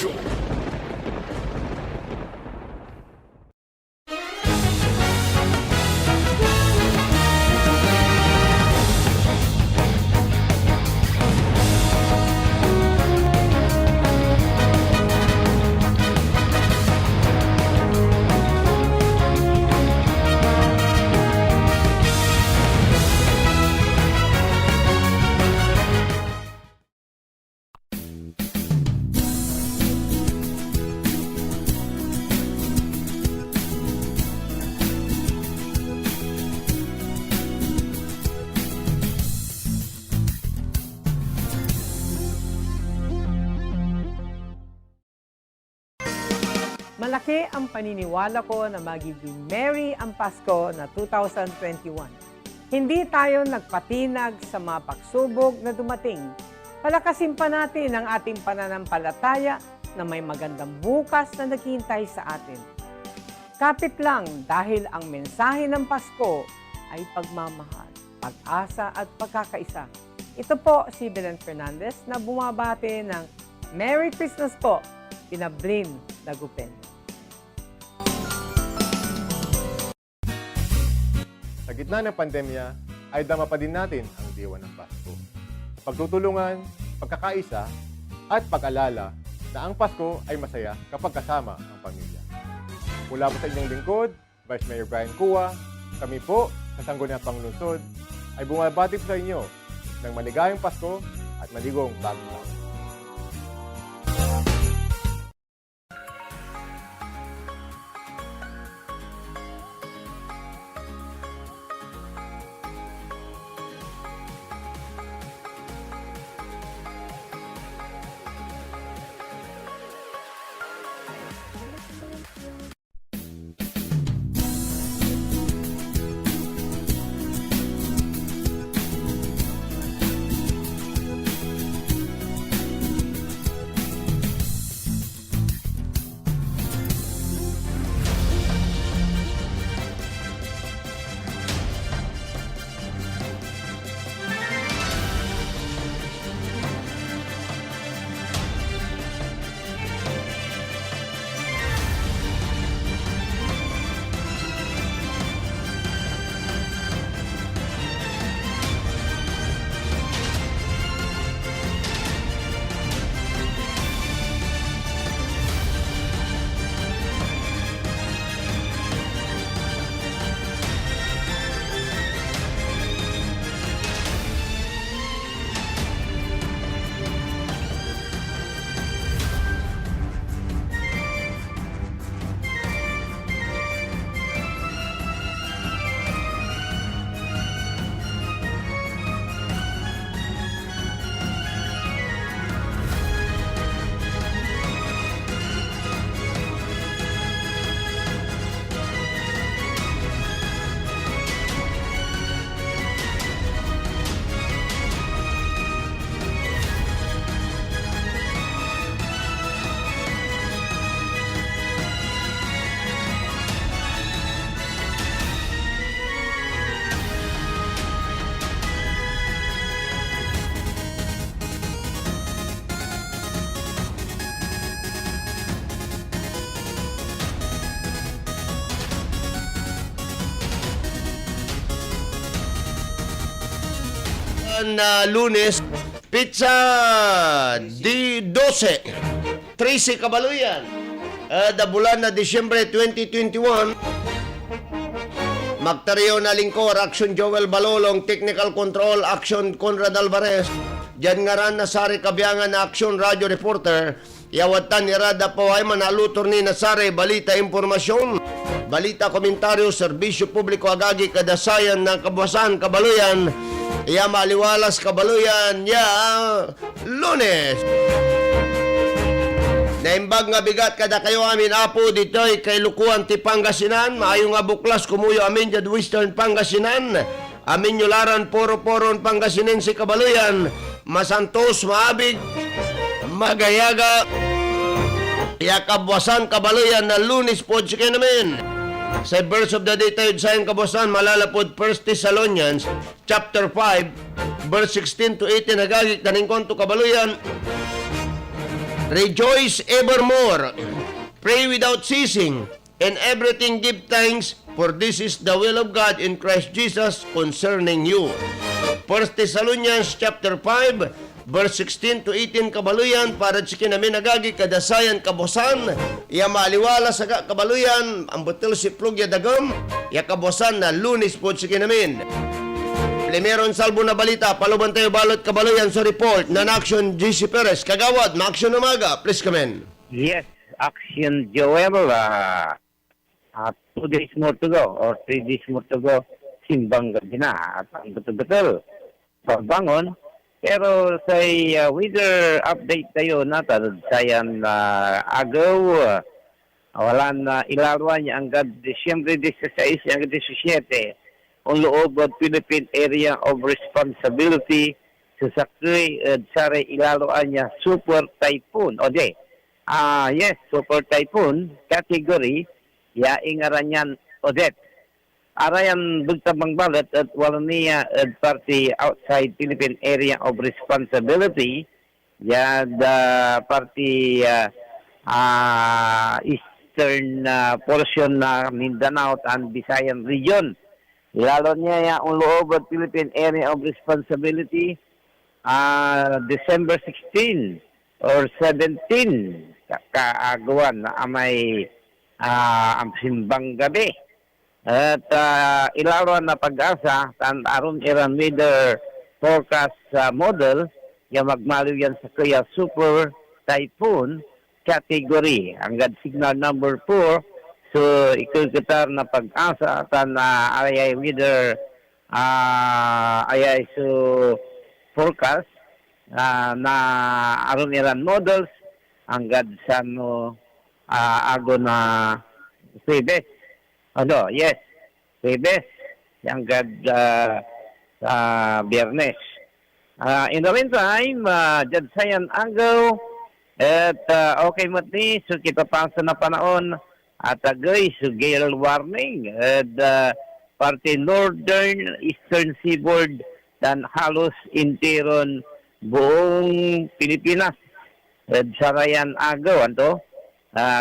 Show. Malaki ang paniniwala ko na magiging merry ang Pasko na 2021. Hindi tayo nagpatinag sa mga pagsubok na dumating. Palakasin pa natin ang ating pananampalataya na may magandang bukas na naghihintay sa atin. Kapit lang dahil ang mensahe ng Pasko ay pagmamahal, pag-asa at pagkakaisa. Ito po si Belen Fernandez na bumabati ng Merry Christmas po, Pinablin Dagupen. Sa gitna ng pandemya, ay dama pa din natin ang diwa ng Pasko. Pagtutulungan, pagkakaisa, at pag-alala na ang Pasko ay masaya kapag kasama ang pamilya. Mula po sa inyong lingkod, Vice Mayor Brian Cua, kami po sa Sangguniang Panglungsod ay bumabati po sa inyo ng maligayang Pasko at maligong bagong taon. Na Lunes, pizza di 12, 13 Kabaluyan, da bulan na Disyembre 2021. Magtariyo na lingkor, Action Joel Balolong, Technical Control, Action Conrad Alvarez, Jan ngaran na Sari Kabiangan na Action Radio Reporter, Yawatan ni Rada po ay manalutor ni Nasare, balita, informasyon, balita, komentaryo, serbisyo publiko, agagi, kadasayan ng kabuhasan, kabaluyan, iya maliwalas kabaluyan, ya Lunes. Naimbag nga bigat kada kayo amin apo dito'y kay Lukuan ti Pangasinan, maayo nga buklas kumuyo amin jad Western Pangasinan, amin yularan poro-poron Pangasinan si kabaluyan, masantos, maabig, magayaga, iya kabwasan kabaluyan na Lunes po siya namin. Sa verse of the day tayo sa kabuhasan, malalapod 1 Thessalonians chapter 5 verse 16 to 18 nagagik daning konto kabaluyan. Rejoice evermore. Pray without ceasing. In everything give thanks, for this is the will of God in Christ Jesus concerning you. 1 Thessalonians chapter 5, verse 16 to 18 kabaluyan, para sa kinamin nagagi kadasayan kabosan, iya maaliwala sa kabaluyan, ang betul si plug ya dagam, ya kabosan na Lunes po sa kinamin. Primeron salbo na balita, paluban tayo balot kabaluyan sa report, non-action GC Perez, kagawad, ma-action umaga, please come in. Yes, Action Joel. 2 days more to go or 3 days more to go. Simbang gabi na at ang betul-betul pagbangon. Pero sa weather update tayo natin, sayan agaw, walan na ilaruan niya hanggang Disyembre 16 hanggang 17 ang loob ng Philippine Area of Responsibility sa sakay at sari ilaruan niya Super Typhoon. Yes, Super Typhoon category, ingaran yan Odette. Arayan bugtabang balat at wala niya at party outside Philippine Area of Responsibility, the party eastern portion na Mindanao and Visayan region. Lalo niya ang loob at Philippine Area of Responsibility December 16 or 17 kaagawan na may ang simbang gabi. At ilaruan na pag-asa, aron iran weather forecast model, yung magmaliw yan sa kaya Super Typhoon category. Hanggang signal number 4, so ikukitar na pag-asa, ayay weather, ayay so forecast, na aron iran models, hanggang sa ago na Pebes. Yes. Pebes. Hanggang Biyernes. In the meantime, dyan sayan agaw, at okay matni, so kita pangsa na panahon, at agay, so gale warning, at parte northern, eastern seaboard, dan halos intiron buong Pilipinas. At sarayan agaw,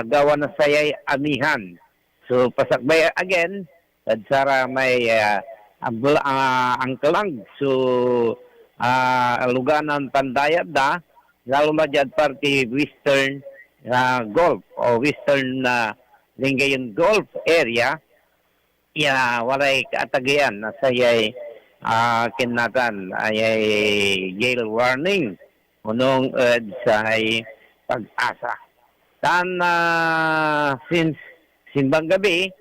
gawa na sayay amihan. So, pasakbay again, at sara may ang kalang. So, luganan pandayad da, lalo na dyan party Western Gulf o Western Lingayen Gulf area, walay kaatagayan na sayay kinatan ayay gale warning unong say pag-asa. Since simbang gabi,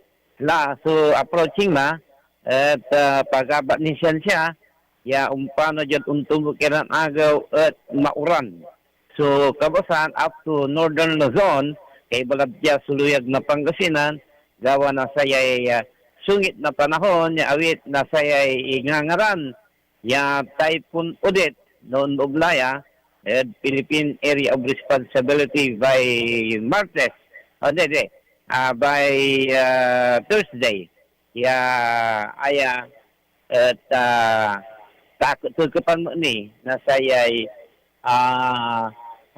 so approaching na, at pag-abat ni siya, umpano dyan kiran agaw at mauran. So, kabasan, up to northern Luzon, kay Balabya, Suluyag na Pangasinan, gawa na sayay sungit na panahon, awit na sayay ingangaran, Typhoon Odette, noon Oblaya, at Philippine Area of Responsibility by Martes, by Thursday. Aya at takot mo ni na sayay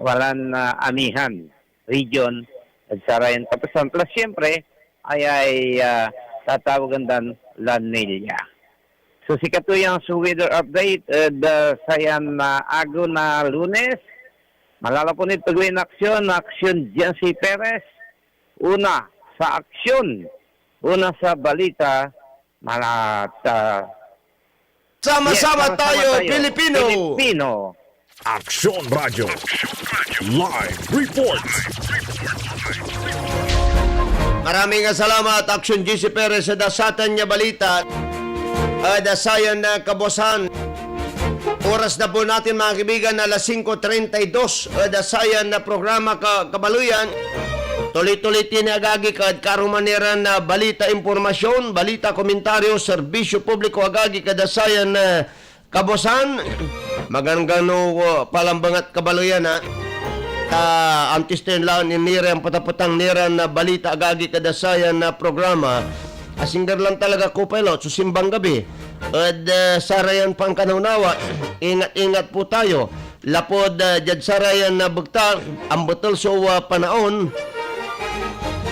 walan amihan region at sarayan kapasan. Plus siyempre ay tatawagan dan La Nina. So si katuyang sa weather update sayan ago na Lunes. Malalapunit pagawin aksyon GC Perez. Una sa aksyon, una sa balita, Sama-sama tayo, Pilipino! Aksyon Radio. Live report. Maraming salamat, Aksyon GC Perez, sa dasatan niya balita. Dasayan na kabosan. Oras na po natin mga kaibigan na alas 5:32. Dasayan na programa kabaluyan. Tuloy-tuloy tinagagi kad karumaniran na balita impormasyon, balita komentaryo, serbisyo publiko agagi kadasayan na kabosan. Magangano palambangat kabaluyan ha. Antisten lang ni Nira ang patapatang Nira na balita agagi kadasayan na programa. Asinggar lang talaga ko pilot simbang gabi. At sarayan pang kanaunawa, ingat-ingat po tayo. lapod jad sarayan na bugta ang botol so panahon.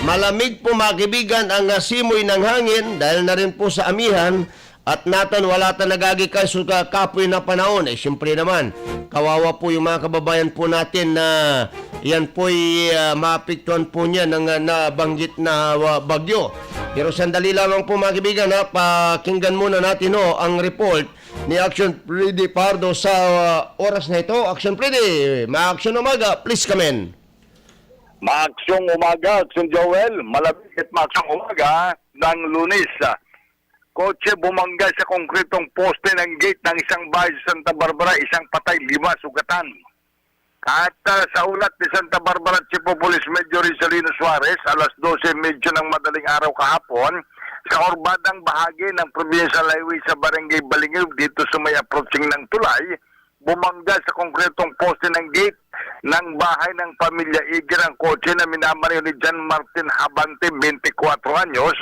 Malamig po mga kaibigan ang simoy ng hangin dahil na rin po sa amihan at natan wala ta nagagikay so kapoy na panahon. Siyempre naman, kawawa po yung mga kababayan po natin na yan po'y maapektuhan po niya ng nabanggit na bagyo. Pero sandali lamang po mga kaibigan, pakinggan muna natin ang report ni Action Freddy Pardo sa oras na ito. Action Freddy, ma-action umaga, please come in. Maaksyong umaga, Action Joel, malapit at maaksyong umaga ng Lunes. Kotse bumangga sa konkretong poste ng gate ng isang bahay sa Santa Barbara, isang patay, 5 sugatan. At sa ulat ni Santa Barbara Chief of Police Major Rizalino Suarez, alas 12:30 ng madaling araw kahapon, sa orbadang bahagi ng Provincial Highway sa Barangay Balingig dito sa may approaching ng tulay, bumangga sa konkretong poste ng gate ng bahay ng pamilya Iger ang kotse na minamaneho ni John Martin Habante, 24 anyos,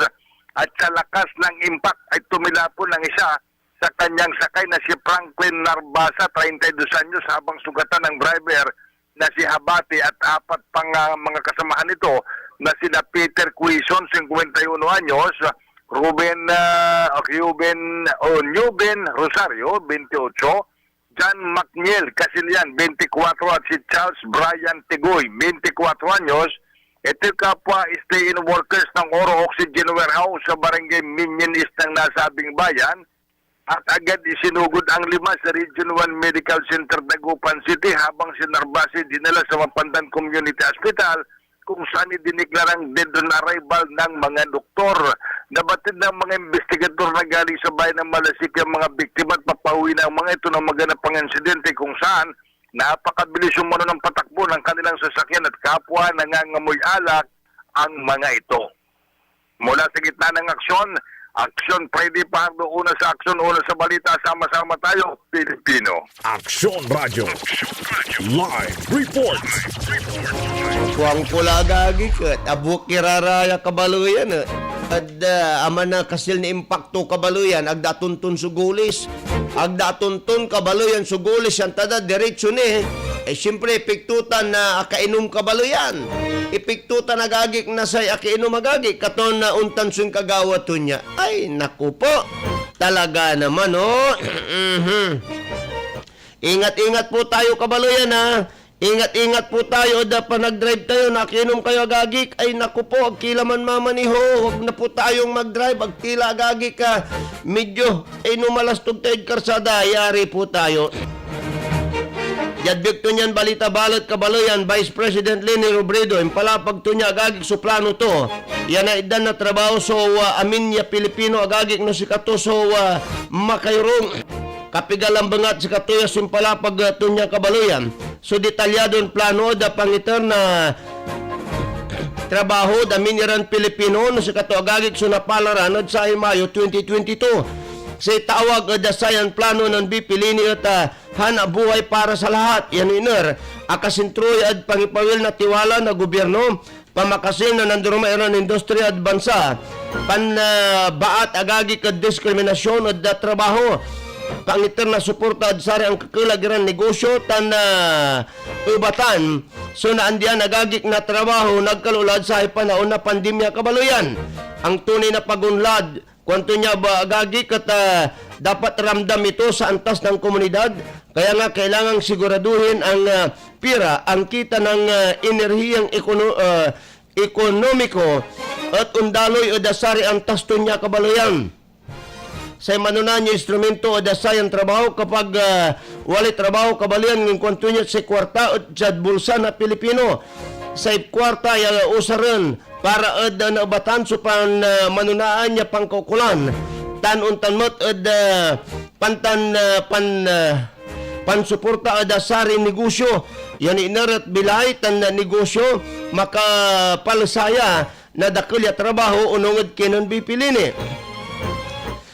at sa lakas ng impact ay tumilapon ng isa sa kanyang sakay na si Franklin Narbasa, 32 anyos, habang sugatan ng driver na si Habate at 4 pang mga kasamahan nito na sina Peter Quizon, 51 anyos, Newben Rosario, 28, John McNeil Casillan, 24, at si Charles Brian Tigoy, 24 anyos. Ito kapwa stay-in workers ng Oro Oxygen Warehouse sa Barangay Minion East ng nasabing bayan, at agad isinugod ang 5 sa Region 1 Medical Center Dagupan City habang si Narbasi dinala sa Mapandan Community Hospital kung saan idiniklarang dead on arrival ng mga doktor. Nabatid ng mga investigador na galing sa bayan ng Malasik ang mga biktima at papauwi na ang mga ito ng maganap ang insidente kung saan napakabilis umano ng patakbo ng kanilang sasakyan at kapwa nangangamoy alak ang mga ito. Mula sa gitna ng aksyon, Action Freddy Pardo, una sa aksyon, una sa balita, sama-sama tayo, Pilipino. Action Radio. Live reports. Kuang pula gagi ket abuk kiraraya kabaluyan at aman na kasil ni impacto kabaluyan agda tuntun sugulis agda tuntun kabaluyan sugulis yan tada diretso ni siyempre ipiktutan na akainom kabaluyan ipiktutan nagagik na say akainom magagik katon na untan sun kagawat niya ay naku po talaga naman Ingat-ingat po tayo kabaluyan Ingat-ingat po tayo, dapat nag-drive tayo, nakinom kayo agagik, ay naku po, agkilaman mamaniho, huwag na po tayong mag-drive, agtila agagik ka, medyo, ay numalastog tayo karsada, yari po tayo. Jadbik to niyan, balita balot kabaluyan, Vice President Leni Robredo, impalapag to niya agagik suplano to, yan na idan na trabaho, so amin niya Pilipino agagik no si kato, so makayrong, kapigalang bangat si katuya simpalapag to niya kabaluyan. So detalyadong plano da pangiter na trabaho da miniran Pilipino no sa katuagagik so napalaran sa Mayo 2022. Sa tawag da sayan plano ng BP Lini at hanabuhay para sa lahat. Yan iner akasintroy at pangipawil na tiwala na gobyerno pamakasin na nandurumairan industriya at bansa panbaat agagik at diskriminasyon at da trabaho pangiter na suporta at sari ang kakalagiran negosyo tan ubatan so naandiyan nagagik na trabaho nagkalulad sa panahon na pandemya kabaluyan ang tunay na pagunlad kwanto niya ba agagik at dapat ramdam ito sa antas ng komunidad kaya nga kailangang siguraduhin ang pira ang kita ng enerhiyang ekonomiko at undaloy o dasari ang tasto niya kabaluyan sa manunan niya instrumento o dasayang trabaho kapag wali trabaho kabalian ng kwanto niya sa kwarta at jad bulsa na Pilipino sa kwarta yung usaran para ad naubatan so pan manunaan niya pangkukulan tan-untan mot ad pansuporta ad dasari negosyo yan inarat bilay tan negosyo makapalasaya na dakulya trabaho unongad kinon bipilini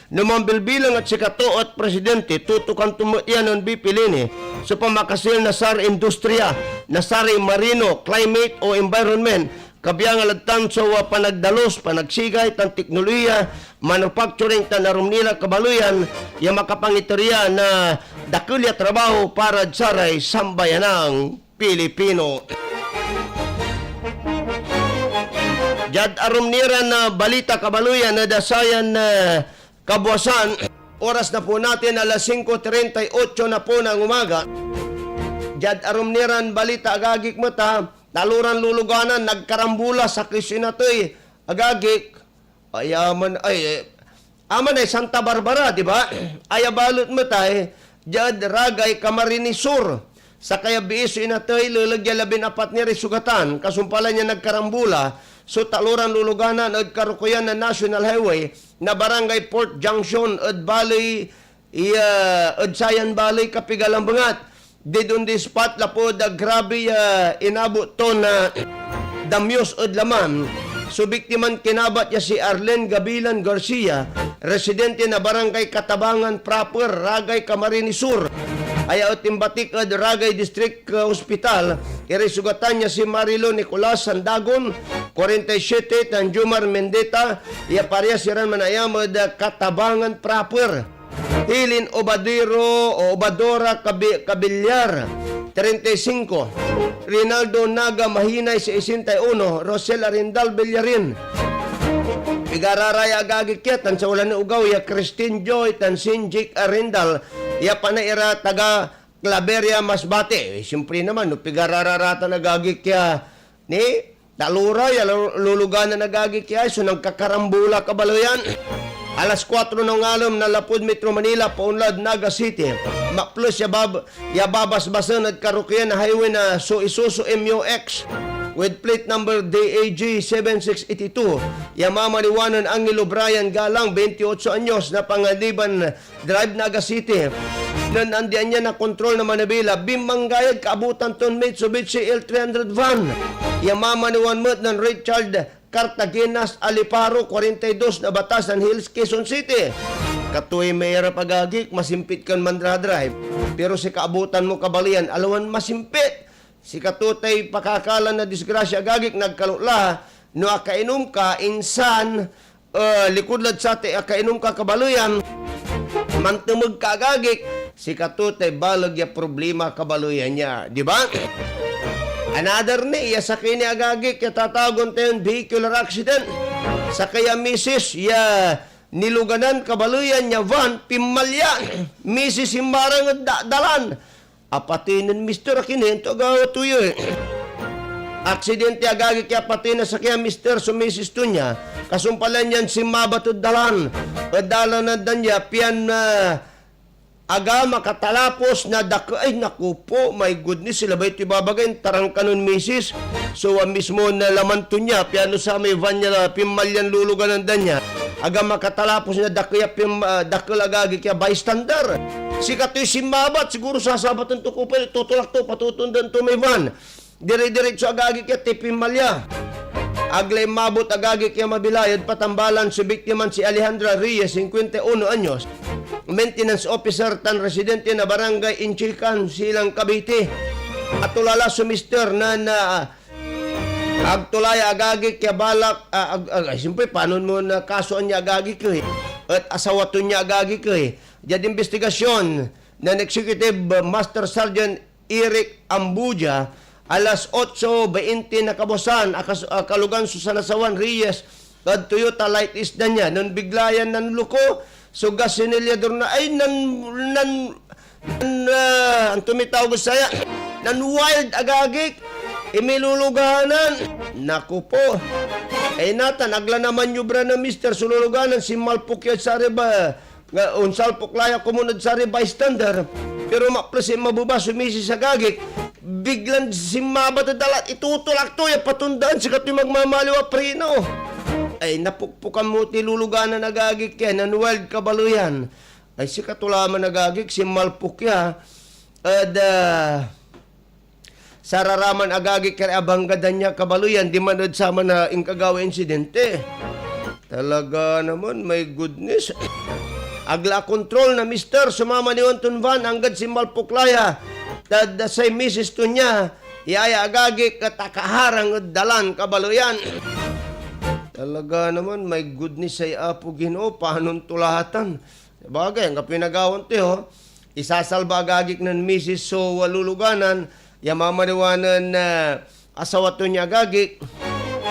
Numambilbilang at sikato at presidente tutukan tumutyan ng bipilini sa pamakasil na sari industriya, na sari marino, climate o environment kabiyang alagtan sa panagdalos, panagsigay, tan teknolohiya, manufacturing, tan arum nila kabaluyan, yung makapangitorya na dakulya trabaho para saray sambayanang Pilipino. Jad arum nira na balita kabaluyan na dasayan na kabuwasan, oras na po natin alas 5:38 na po ng umaga. Jad arum niran balita agagik mata, taluran luluganan, nagkarambula sa Kisinatoy, agagik, aman ay Santa Barbara, di ba? Ayabalot mata jad ragay Camarines Sur, sa kaya biis inatoy, lulagya 14 ni risugatan, kasumpalan niya nagkarambula, so taluran luluganan at karukuyan na National Highway, na barangay Port Junction at Valley, at Sayan Valley, Kapigalambangat. Did on this spot lapod grabe inabot to na damyos od laman. So biktiman kinabat niya si Arlen Gabilan Garcia, residente na barangay Katabangan proper, Ragay, Camarines Sur. Ayaw timbatik od Ragay District Hospital. Irisugatan niya si Marilo Nicolas Sandagon, 47, Tanjumar Mendeta. Iya pareha siran manayam od Katabangan proper. Hilin Obadero o Obadora Cabillar, 35. Rinaldo Naga Mahinay, 61. Rosel Arindal Villarin. Pigararaya agagikya, tan sa ulan na ugaw, ya Christine Joy, tan Sinjik Arindal, ya panaira taga Claveria Masbate. Siyempre naman, no, pigarararata nagagikya ni Talura, ya lulugan na nagagikya, so nagkakarambula kabaloyan. Alas 4 ng alam na Lapud Metro Manila, Paunlad, Naga City. Makplus yababas-basan at karukiyan na highway na Isuzu MUX with plate number DAG 7682. Yamamaliwanan Angelo Brian Galang, 28 anyos, na Pangaliban Drive, Naga City. Nandiyan niya na kontrol na Manabila, Bimanggayad, kaabutan ton Mitsubishi L300 van. Yamamaliwan mo ng Richard Cartagenas Aliparo, 42, na Batasan Hills, Quezon City. Katuy mayra pagagik, masimpit kan Mandra Drive. Pero si kaabutan mo kabalian, alawan masimpit. Si katutay pakakalan na disgrasya agagik, nagkalula, no akainom ka, insan, likudlad sa te, akainom ka kabaluyan, mantumog ka agagik, si katutay balag ya problema kabaluyan niya. Di ba? Another ni, sa kanya agagik, tatagon tayo vehicular accident. Sa kaya misis, niluganan, kabaluyan niya, van, pimalya, misis himbarang dalan. Apatinan, Mr. Akinento, agawa tuyo Aksidente agagik, apatinan sa kaya Mr. Sumisis to niya, kasumpalan yan si mabatod dalan. Dalan na dan niya, piyan na, aga makatalapos na ay naku po, my goodness, sila ba ito ibabagayin, tarang kanon misis. So mismo na laman to niya, piano sa may van niya, pimalyan lulugan ng danya. Aga makatalapos na dakil agagi kaya bystander. Si katoy simbabat, siguro sasabatan to kupal, tutulak to, patutundan to may van. Dire-diretso agagi kaya tipimalya. Aglay mabot agagi kaya mabilayad, patambalan si biktiman si Alejandra Reyes, 51 anyos. Maintenance officer tan residente na barangay Inchican, Silang, Cavite. At tulala si Mr. na agtulay agagi kaya balak, siyempre paano mo na kasuan niya agagi ko at asawaton niya agagi ko Diyan investigasyon ng Executive Master Sergeant Eric Ambuja, alas 8:20 na kabusan, kalugan Susanasawan Reyes, at Toyota Light is na niya. Nun biglayan ng luko, so gasinilyador na, ay, ang tumitawag saya, nan wild agagik, imiluluganan. Naku po, ay nata, nagla naman yubra na Mr. Sululuganan, si Malpukya sa riba, unsal puklaya kumunod sa riba bystander, pero maplas mababa sumisi sa gagik, biglang si mabatadalat, itutulak to, patundaan, sikat yung magmamaliwa prino. Ay, napukpukan mo tiluluganan nagagik yan, ang wild kabaluyan. Ay, si katulaman nagagik, si Malpukya, at sararaman agagik kaya abanggadan niya kabaluyan, di manod sama na ingkagawa insidente. Talaga naman, my goodness. Agla kontrol na Mr. Sumama ni Anton Van, anggad si Malpuklaya, tad say misis to niya, Iyaya agagi katakaharang at dalan kabaluyan. Talaga naman, my goodness ay Apo Ginoo, paanong tulatan? Bagay, ang kapinagawan tiyo, isasalba agagik ng misis so waluluganan, yamamaniwanan na asawa to niya agagik,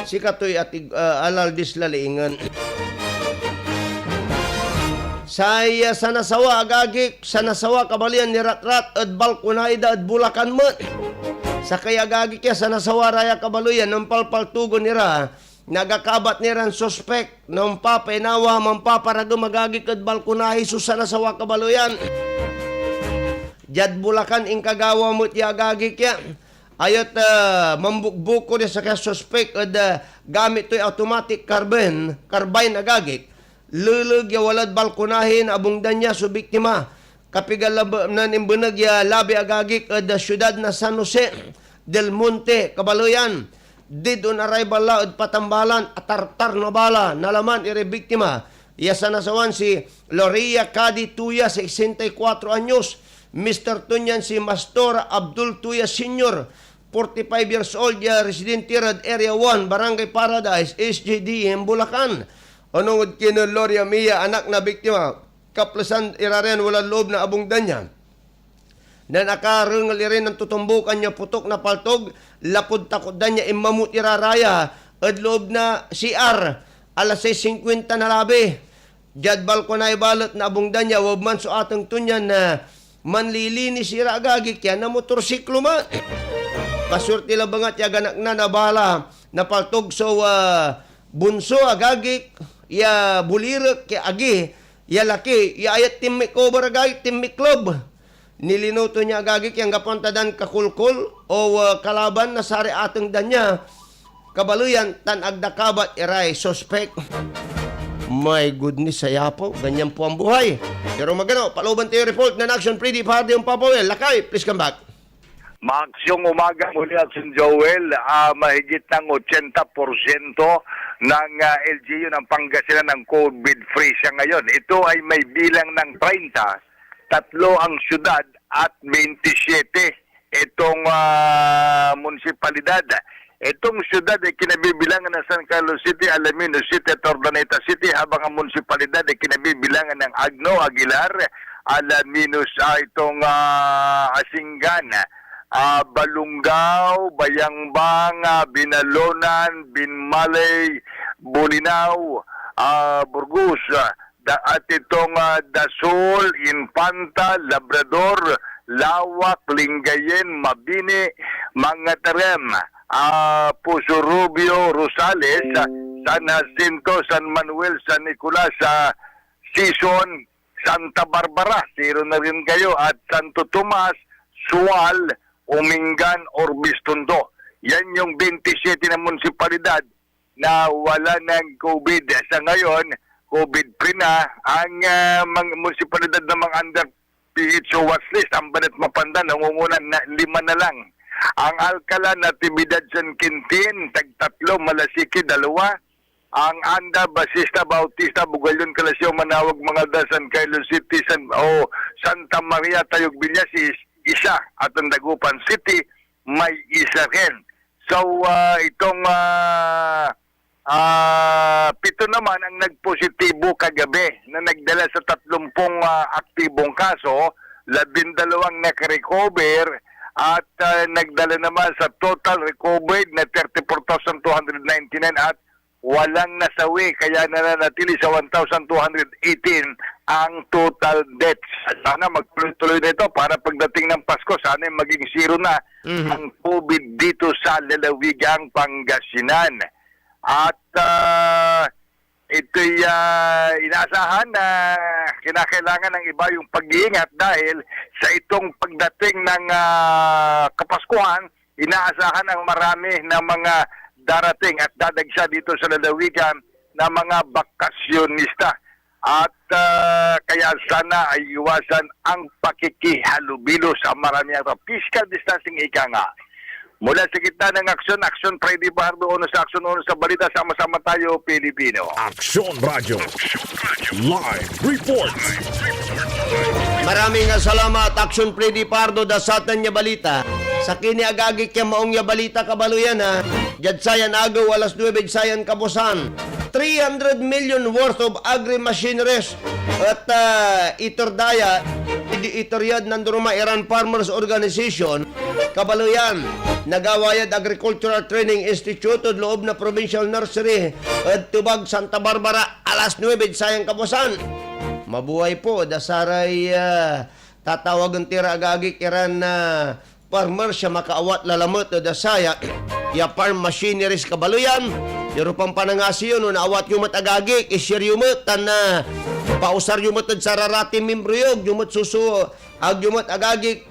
si katoy atig alal dislaliingan. Saya sanasawa agagik, sanasawa kabalian ni Ratrat at Balconaida at Bulacan mo. Sa kaya agagik ya sanasawa raya kabaluyan ng palpaltugon nira, nagakabat nira ang suspek ng papainawa mampaparago magagik at Balconahi so sanasawa kabaluyan. Jad Bulacan ing kagawa mo ti agagik ya. Ayot mambukbuko niya sa kaya suspek at gamit to'y automatic carbine agagik. Lulug ya walad balkonahin abungdan niya so biktima. Kapigal na nimbunag ya labi agagik at syudad na San Jose del Monte, Kabaluyan. Did on arrival la at patambalan at tartar na bala nalaman ire biktima. Ya sanasawan si Loria Cadi Tuya, 64 anyos. Mr. Tunyan si Mastor Abdul Tuya Sr., 45 years old, ya residente Rad Area 1, Barangay Paradise, SJD, Bulacan. Anong kino Loria Mia, anak na biktima, kaplasan iraren walang loob na abungdan niya. Na nakarungal rin ng tutumbukan niya putok na paltog, lapod takodan niya imamut iraraya, at loob na CR, alas 6:50 na labi. Jad Balconay balot na abungdan niya, wab man so atang tunyan na manlilinis ira agagik yan na motorsiklo man. Pasurti labangat ya ganak na nabala na paltog so bunso agagik, ya bulirek ya agi, ya laki, ya ayat timik cover agagik, timik club. Nilinuto niya agagik yang gapuntadan kakulkul o kalaban na sari ateng danya. Kabaluyan tan agdakabat iray suspect. My goodness, saya po. Ganyan po ang buhay. Pero magano, paluban tayo report na Action Pretty Party yung Papawel. Lakay, please come back. Maaksyong umaga muli Action Joel, mahigit ng 80% ng LGU ng Pangasinan ng COVID-free siya ngayon. Ito ay may bilang ng 30, 3 ang syudad at 27 itong munisipalidad. Itong syudad ay kinabibilangan ng San Carlos City, Alaminos City at Urdaneta City, habang ang munisipalidad ay kinabibilangan ng Agno, Aguilar, Alaminos, itong Asingan, Balungaw, Bayangbang, Binalonan, Binmalay, Bulinaw, Burgos, at itong Dasol, Infanta, Labrador, Lawak, Lingayen, Mabini, Mangatarem, Puso Rubio, Rosales, San Jacinto, San Manuel, San Nicolas, Sison, Santa Barbara, zero na rin kayo, at Santo Tomas, Sual, Umingan, Orbistondo. Yan yung 27 na munisipalidad na wala ng COVID. Sa ngayon, COVID-free na ang mga munisipalidad na mga under PHO watchlist. Ang Banat Mapanda, nangungunan na 5 na lang. Ang Alcala, Natividad, San Quintin, Tag-3, Malasiki, 2. Ang Anda, Basista, Bautista, Bugalyon, Calasio, Manawag, Mangalda, San Carlos City, Santa Maria, Tayog, Villasis, 1. At ang Dagupan City, may 1 rin. So, itong 7 naman ang nagpositibo kagabi na nagdala sa 30 aktibong kaso, 12 nakarecover, at nagdala naman sa total recovered na 34,299 at walang nasawi, kaya nananatili sa 1,218 ang total deaths. Sana magtuloy-tuloy na ito para pagdating ng Pasko, sana maging 0 na ang COVID dito sa lalawigang Pangasinan. At ito'y inaasahan na kinakailangan ng iba yung pag-iingat dahil sa itong pagdating ng Kapaskuhan, inaasahan ang marami na mga darating at dadagsa dito sa lalawigan na mga bakasyonista. At kaya sana ay iwasan ang pakikihalubilo sa marami ang physical distancing ika nga. Mula sa gitna ng Action Friday Bardo, uno sa Action, uno sa balita, sama-sama tayo, Pilipino. Action Radio. Live report. Maraming salamat, Action Freddy Pardo, dasatan niya balita. Sa kini agagi kaya maong ya balita kabaluyan ha. Jad sayan agaw alas 9 sayan kabusan. 300 million worth of agri-machineries at itordaya itoryad nanduruma Iran Farmers Organization kabaluyan nagawayad Agricultural Training Institute od loob na Provincial Nursery at Tubag Santa Barbara alas 9 sayang kabusan. Mabuhay po dasaray tatawagan tira agagik Iran na farmer siya makaawat lalamot o dasaya ya farm machineries kabaluyan pero pang panangasiyon no naawat yung matagagik isyir yumot na pausar yumot at sararati membriyog yumot susu ag yumot agagik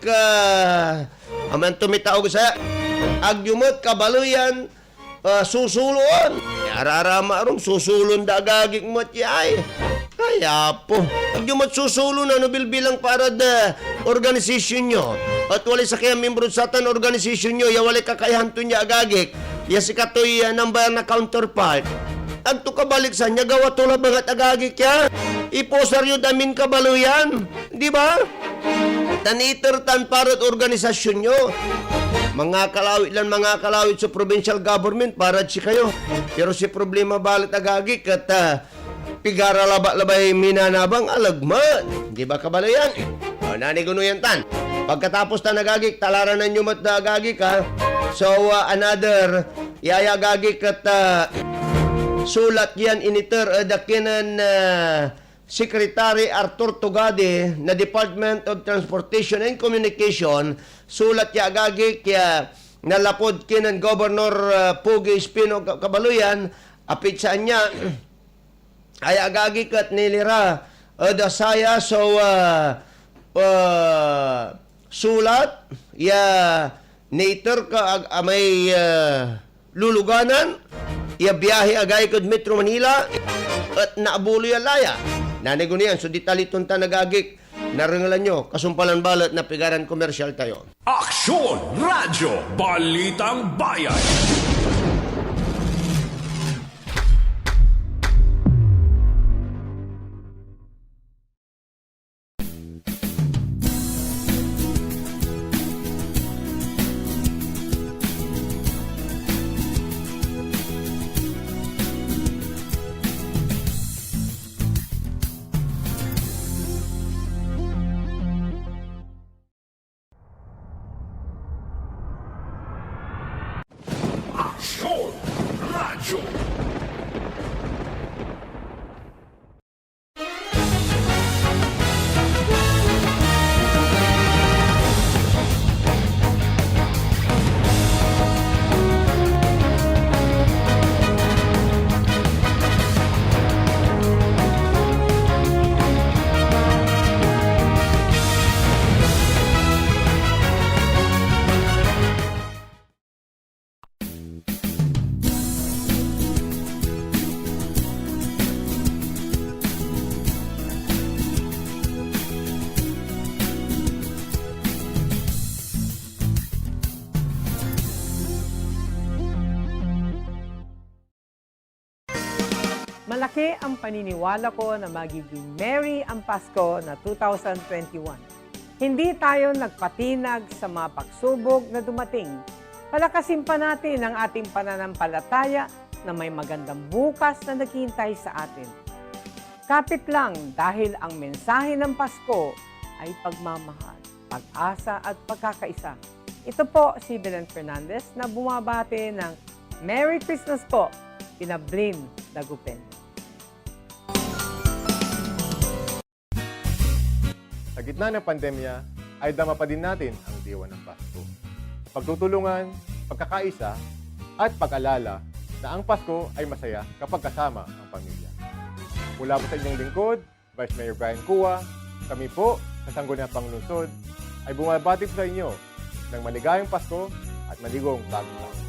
aman tumitaog sa ag yumot kabaluyan susulon ararama arom susulon da agagik mo tiyay kaya po ag yumot susulon ano bilbilang para da organisasyon nyo at wali sa kaya membro sa tan organisasyon nyo ya wali kakayahan to niya agagik ya si katoy number na counterpart agto kabalik sa niya gawa tulad mga agagik ya iposar yun amin kabaluyan di ba taniter tan parat organisasyon nyo mga kalawit sa provincial government para si kayo pero si problema balit agagik at pigara labay minanabang alagman di ba kabaluyan nanigunuyan tan pagkatapos na nagagik, talaran na nyo mat na agagik ha. So, another, yayagagik at sulat yan initer dakinan Secretary Arthur Tugade na Department of Transportation and Communication. Sulat yagagik ya nalapod kinan Governor Pugi Espino Kabaluyan. Apit saan niya, ay agagik at nilira dasaya. So, sulat ya nater ka may luluganan ya biyahe agay kod Metro Manila at naabulo ya laya nanigunian so ditaliton ta nagagik narengalan nyo kasumpalan balat na pigaran komersyal tayo. Aksyon Radyo Balitang Bayan. Aksyon Radyo. Malaki ang paniniwala ko na magiging merry ang Pasko na 2021. Hindi tayo nagpatinag sa mga pagsubok na dumating. Palakasin pa natin ang ating pananampalataya na may magandang bukas na naghihintay sa atin. Kapit lang dahil ang mensahe ng Pasko ay pagmamahal, pag-asa at pagkakaisa. Ito po si Belen Fernandez na bumabati ng Merry Christmas po, Pinablin Dagupen. Sa gitna ng pandemya, ay dama pa din natin ang diwa ng Pasko. Pagtutulungan, pagkakaisa, at pag-alala na ang Pasko ay masaya kapag kasama ang pamilya. Mula po sa inyong lingkod, Vice Mayor Brian Cua, kami po sa Sangguniang Panglungsod ay bumabati sa inyo ng maligayang Pasko at maligong bagong taon.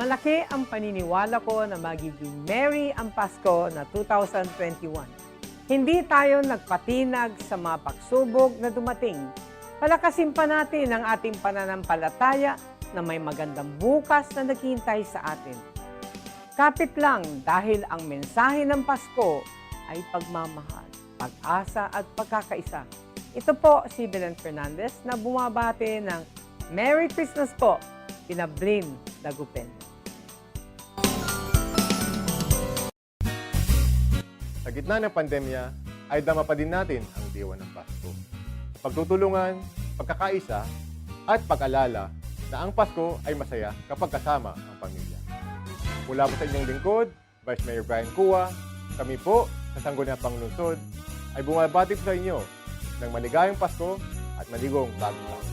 Malaki ang paniniwala ko na magiging merry ang Pasko na 2021. Hindi tayo nagpatinag sa mga pagsubok na dumating. Palakasin pa natin ang ating pananampalataya na may magandang bukas na naghihintay sa atin. Kapit lang dahil ang mensahe ng Pasko ay pagmamahal, pag-asa at pagkakaisa. Ito po si Belen Fernandez na bumabati ng Merry Christmas po, Pinablin Dagupen. Sa gitna ng pandemya, ay dama pa din natin ang diwa ng Pasko. Pagtutulungan, pagkakaisa, at pag-alala na ang Pasko ay masaya kapag kasama ang pamilya. Mula po sa inyong lingkod, Vice Mayor Brian Cua, kami po sa Sangguniang Panglungsod ay bumabati po sa inyo ng maligayang Pasko at maligong bagong taon.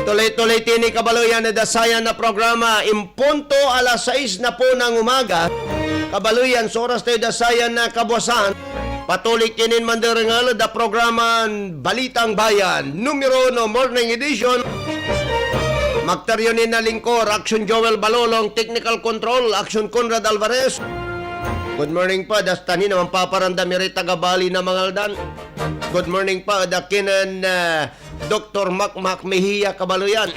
Tuloy-tuloy tini kabaluyan na dasayan na programa. Impunto alas 6 na po ng umaga. Kabaluyan, sa oras tayo dasayan na kabuasan. Patuloy kinin mandarangal da programa Balitang Bayan. Numero 1 Morning Edition. Magtaryonin na lingkor, Action Joel Balolong, Technical Control, Action Conrad Alvarez. Good morning pa, dastani naman paparanda Mirita Gabali na Mangaldan. Good morning pa, dakinan Dr. Makmak Mejia Kabaluyan.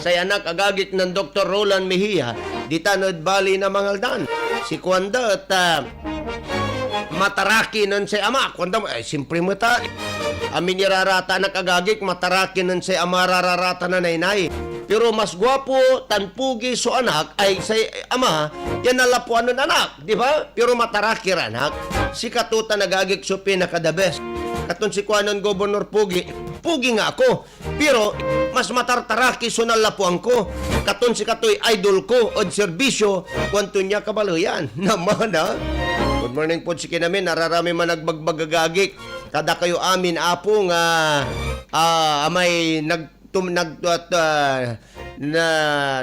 Say anak agagik ng Dr. Roland Mejia, ditanod Bali na Mangaldan. Si Kwanda at mataraki nun si ama. Kwanda, simpre mo ta. Amin irarata anak agagik, mataraki nun si ama rararata na nainay. Pero mas gwapo, tanpugi so anak ay sa ama, yan nalapuan nun anak, di ba? Pero mataraki ra anak. Si katuta nagagik so pinaka-the best. Katon si Kuanon Gobernador Pugi, Pugi nga ako. Pero mas matartaraki so nalapuan ko. Katon si katoy idol ko od serbisyo, kwanto niya kabaluyan. Naman ha? Good morning po si kinamin, nararami man nagbagbagagagik. Kada kayo amin apo nga may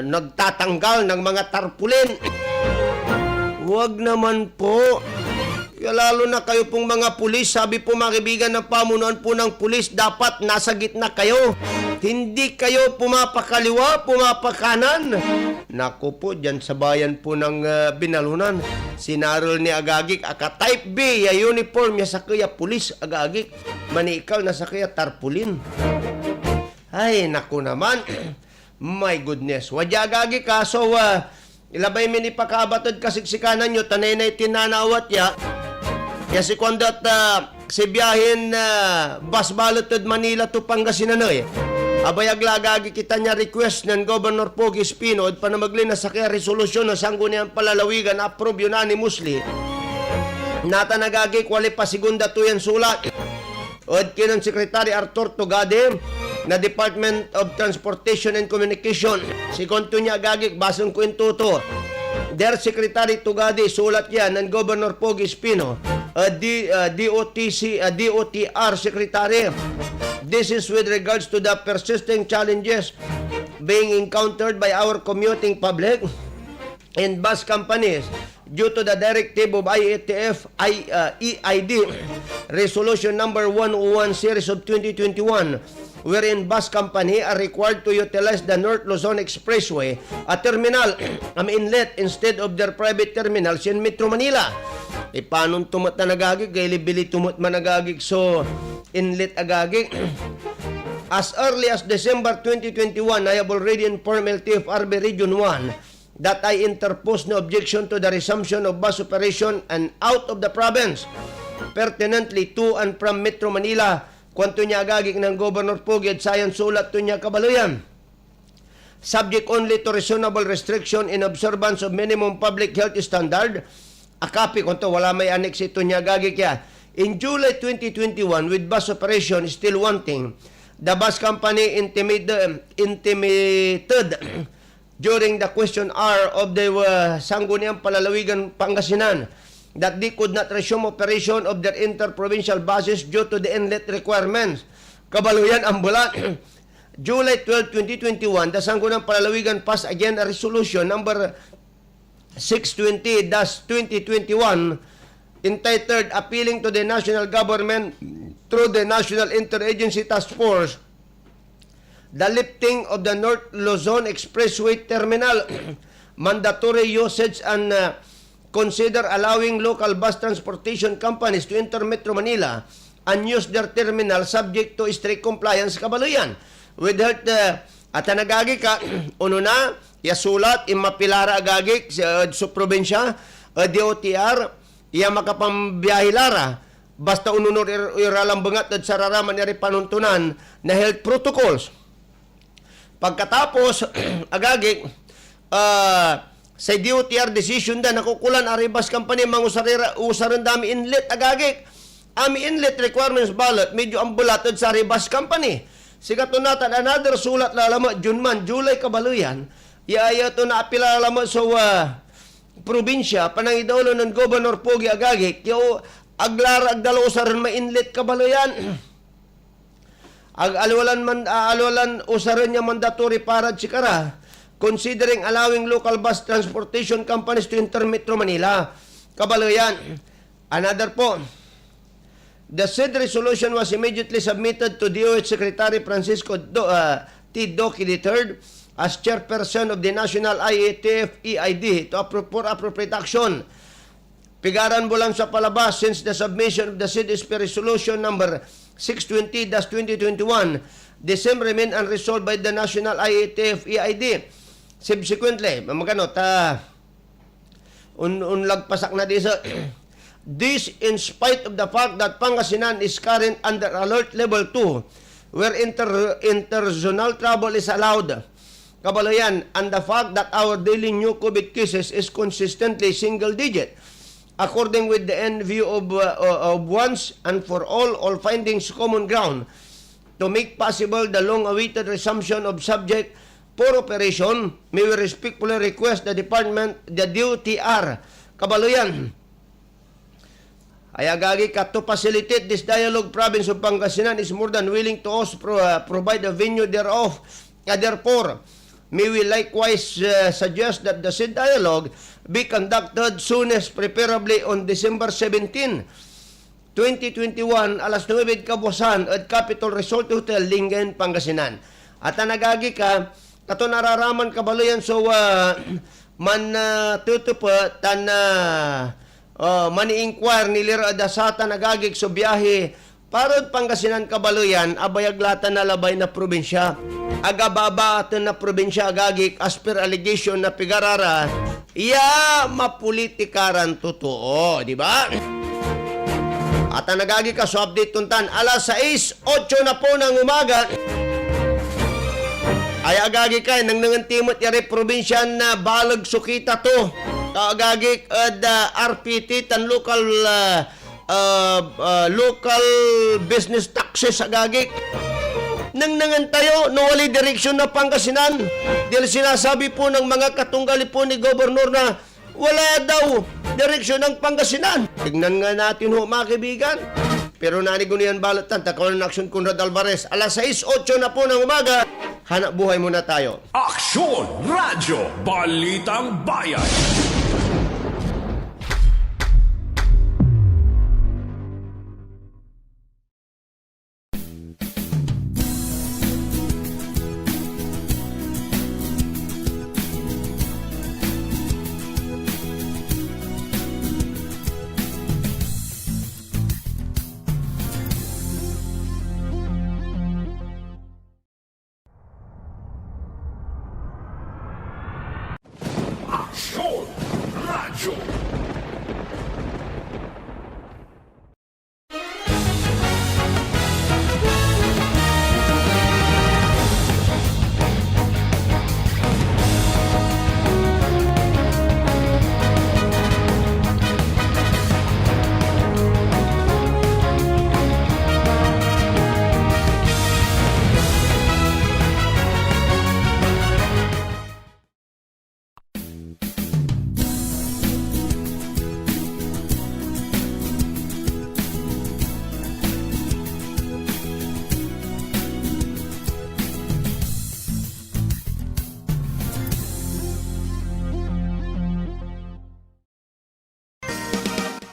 nagtatanggal ng mga tarpulin. Huwag naman po. Kaya lalo na kayo pong mga pulis, sabi po mga kaibigan ng pamunuan po ng pulis, dapat nasa gitna kayo. Hindi kayo pumapakaliwa, pumapakanan. Naku po, dyan sa bayan po ng Binalunan, sinarol ni Agagik, aka type B, ya uniform, ya sa kaya pulis, Agagik. Manikal na sa kaya tarpulin. Ay, naku naman. My goodness. Wadya Agagik ha, so ilabay mi ni pakabatod kasiksikanan nyo, tanay na itinanawat ya. Kasi kung dat si biyahin bus balotod Manila to Pangasinan abay aglagagi kita niya request ng Governor Pogi Espino pa na maglina sa kaya resolusyon na sangguniang palalawigan approve unanimously nata nagagi kwali pa segunda to yan sulat od kinang Secretary Arthur Tugade na Department of Transportation and Communication si konto niya agagik basong kwento to their Secretary Tugade sulat yan ng Governor Pogi Espino DOTR Secretary. This is with regards to the persisting challenges being encountered by our commuting public and bus companies due to the directive of IATF EID Resolution number 101 series of 2021 wherein bus company are required to utilize the North Luzon Expressway, a terminal, inlet instead of their private terminals in Metro Manila. Paano tumot na nagagig? Kaya libili tumot man nagagig so inlet agagig. As early as December 2021, I have already informed LTFRB Region 1 that I interposed no objection to the resumption of bus operation and out of the province pertinently to and from Metro Manila kwanto niya agagig ng Governor Pogi at sayan sulat to niya kabaluyan. Subject only to reasonable restriction in observance of minimum public health standard. A copy kung to, wala may annex ito niya agagig kaya. In July 2021, with bus operation still wanting, the bus company intimated during the question hour of the Sangguniang Palalawigan Pangasinan that they could not resume operation of their interprovincial buses due to the inlet requirements. Kabaluyan ambulan. July 12, 2021, the Sangguniang Palalawigan passed again a resolution number 620-2021 entitled Appealing to the National Government through the National Interagency Task Force the lifting of the North Luzon Expressway Terminal mandatory usage and consider allowing local bus transportation companies to enter Metro Manila and use their terminal subject to strict compliance kabaluyan. With that, at nagagi ka, uno na, yasulat, imapilara agagik sa probinsya, DOTR, iya makapambiyahe lara, basta ununod iralang bangat at sararaman nari panuntunan na health protocols. Pagkatapos, agagik, sa DOTR decision da nakukulan ari bus company usaran dami inlet agagik. Ami inlet requirements ballot medyo ambulatod sa ari bus company. Sigatunatan another sulat lalama Junman July kabaluyan. Iaya to na apila lalama sa probinsya panangidaulo ng Governor Pogi agagik. Yo aglara agdalo usaran ma inlet kabaluyan. Alwalan usaran niya mandatory para sikara. Considering allowing local bus transportation companies to enter Metro Manila. Kabaluyan. Another po. The said resolution was immediately submitted to DOH Secretary Francisco T. Doki III as chairperson of the National IATF EID to for appropriate action. Pigaran mo lang sa palabas since the submission of the said resolution number 620-2021, the same remain unresolved by the National IATF EID. Subsequently, unlagpasak na di sa this in spite of the fact that Pangasinan is current under alert level 2 where interzonal travel is allowed. Kabalayan, and the fact that our daily new COVID cases is consistently single digit. According with the end view of once and for all findings common ground to make possible the long-awaited resumption of subject for operation, may we respectfully request the DOTR, Kabalayan, ayagagi ka to facilitate this dialogue. Province of Pangasinan is more than willing to also provide a venue thereof. Therefore, May we likewise suggest that the said dialogue be conducted soonest preferably on December 17, 2021, alas 9 kabusan at Capitol Resort Hotel, Lingayen, Pangasinan. At nagagi ka, kato nararaman kabaloyan so man tutupa tan mani-inquire ni Lira Adasata nagagik so biyahe parod Pangasinan kabaluyan abayaglatan na labay na probinsya. Agababa atin na probinsya agagik as per allegation na pigarara iya mapolitikaran totoo, di ba? At ang nagagi ka so update tuntan alas 6:08 na po ng umaga ay agagi kay nang nangantimot yari probinsya na balag sukita to agagi RPT tan local local business taxes agagi nang nangantayo no wali direksyon na Pangasinan dahil sinasabi po ng mga katunggali po ni Gobernur na wala daw direksyon ng Pangasinan. Tignan nga natin ho mga kaibigan. Pero nanigunian balatan, takawan ng aksyon Conrad Alvarez. Alas 6:08 na po ng umaga, hanap buhay muna tayo. Aksyon Radyo Balitang Bayan. Aksyon Radyo.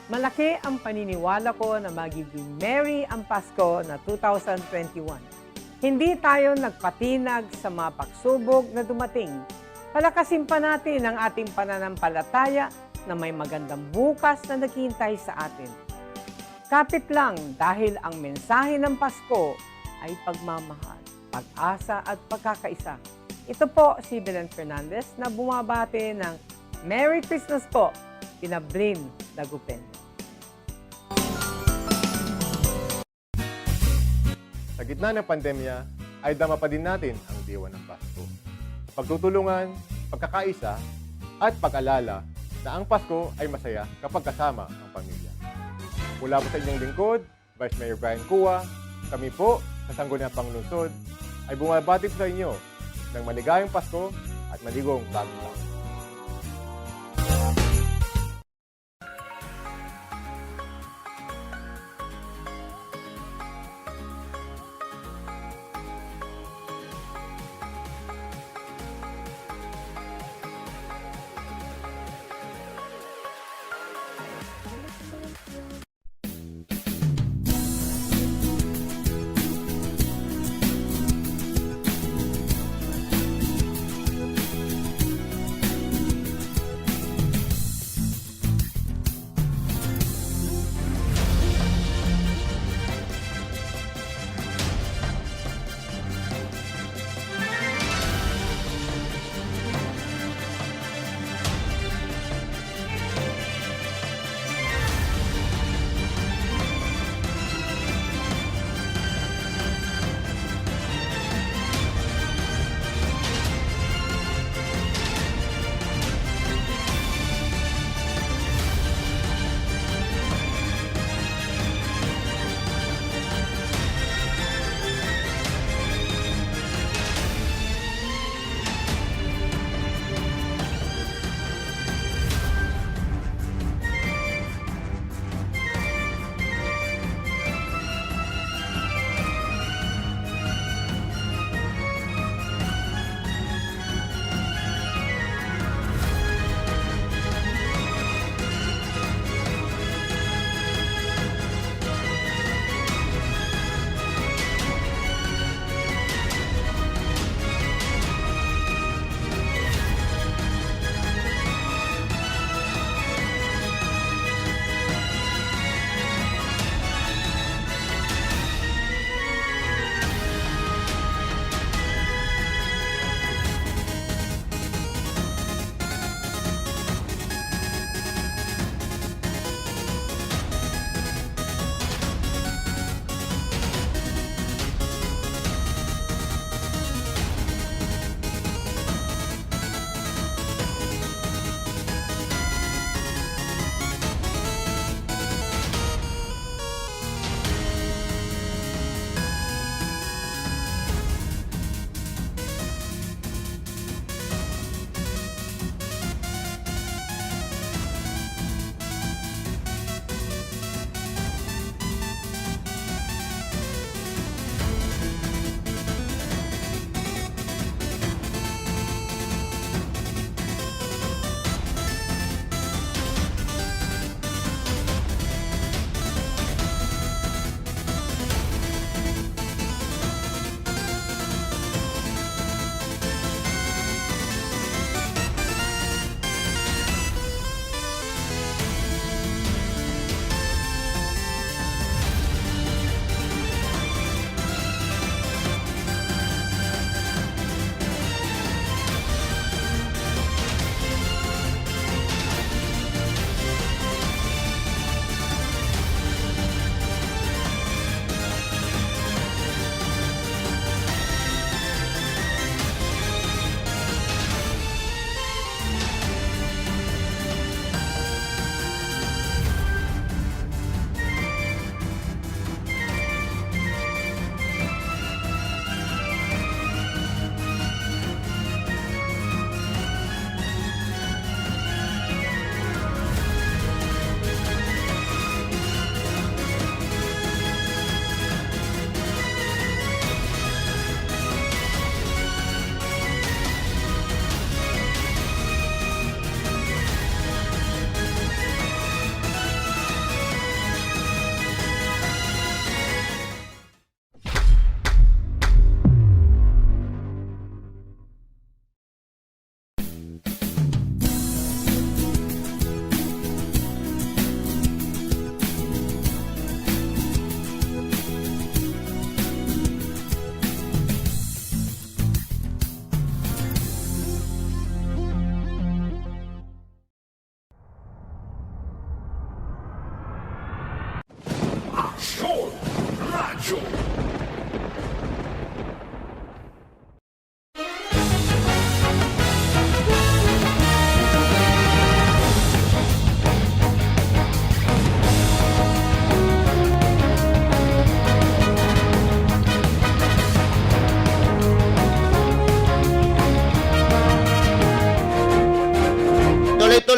Malaki ang paniniwala ko na magiging merry ang Pasko na 2021. Hindi tayo nagpatinag sa mga pagsubok na dumating. Palakasin pa natin ang ating pananampalataya na may magandang bukas na naghihintay sa atin. Kapit lang dahil ang mensahe ng Pasko ay pagmamahal, pag-asa at pagkakaisa. Ito po si Belen Fernandez na bumabati ng Merry Christmas po, Pinablin Dagupen. Sa gitna ng pandemya, ay dama pa din natin ang diwa ng Pasko. Pagtutulungan, pagkakaisa, at pag-alala na ang Pasko ay masaya kapag kasama ang pamilya. Mula po sa inyong lingkod, Vice Mayor Brian Cua, kami po sa Sangguniang Panglungsod ay bumabati sa inyo ng maligayang Pasko at maligong bagong taon.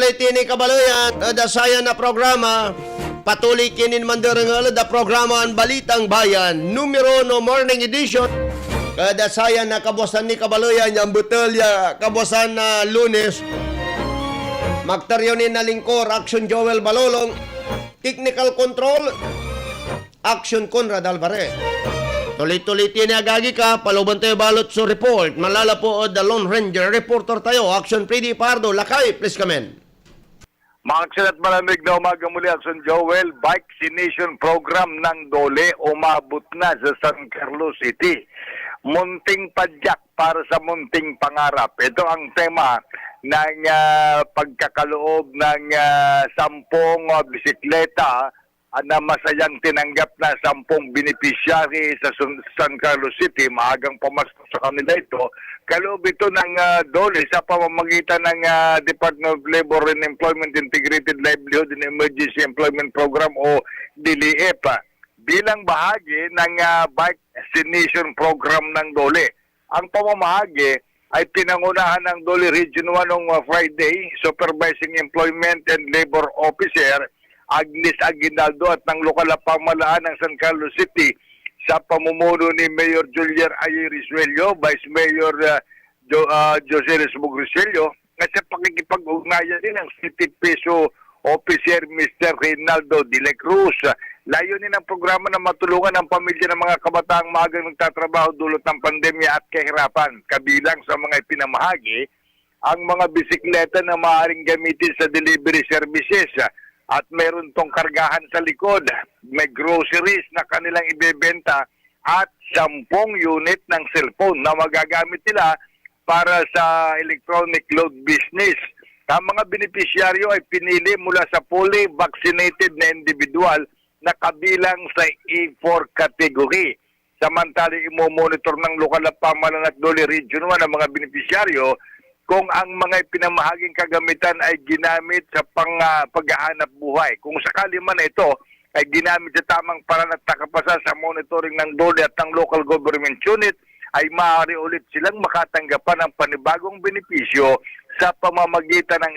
Tuloy-tuloy tini kabaluyan, dasaya na programa. Patuloy kinin mandarangal da programa ang Balitang Bayan, numero no morning edition. Kadasaya na kabosan ni kabaluyan, yung butelya kabosan na Lunes. Magtaryonin na lingkor, Action Joel Balolong. Technical Control, Action Conrad Alvarez. Tuloy-tuloy tinagagi ka, paluban tayo balot sa report. Malala po the Lone Ranger, reporter tayo, Action Freddy Pardo. Lakay, please come in. Mga aksyon at malamig na umaga muli, Action Joel, vaccination program ng Dole umabot na sa San Carlos City. Munting padyak para sa munting pangarap. Ito ang tema ng pagkakaloob ng 10 bisikleta na masayang tinanggap na 10 beneficiary sa San Carlos City. Maagang pumasok sa kanila ito. Kaloob ito ng DOLE sa pamamagitan ng Department of Labor and Employment Integrated Livelihood and Emergency Employment Program o DLEP bilang bahagi ng vaccination program ng DOLE. Ang pamamahagi ay pinangunahan ng DOLE Region 1 noong Friday, Supervising Employment and Labor Officer Agnes Aguinaldo at ng lokal na pamahalaan ng San Carlos City sa pamumuno ni Mayor Julier Ayerisuello, Vice Mayor Jose Resbogrisello at sa pakikipag-ugnayan din ng City Peso Officer Mr. Reynaldo de la Cruz. Layunin ng programa na matulungan ang pamilya ng mga kabataang maagang nagtatrabaho dulot ng pandemya at kahirapan. Kabilang sa mga ipinamahagi, ang mga bisikleta na maaaring gamitin sa delivery services at meron tong kargahan sa likod. May groceries na kanilang ibebenta at 10 unit ng cellphone na magagamit nila para sa electronic load business. Ang mga benepisyaryo ay pinili mula sa fully vaccinated na individual na kabilang sa E4 category. Samantalang imo-monitor ng lokal na pamahalaan at DOLE Region 1 ang mga benepisyaryo kung ang mga ipinamahaging kagamitan ay ginamit sa paghahanap buhay. Kung sakali man ito ay ginamit sa tamang paraan at takapasa sa monitoring ng DOLE at ng local government unit, ay maaari ulit silang makatanggapan ng panibagong benepisyo sa pamamagitan ng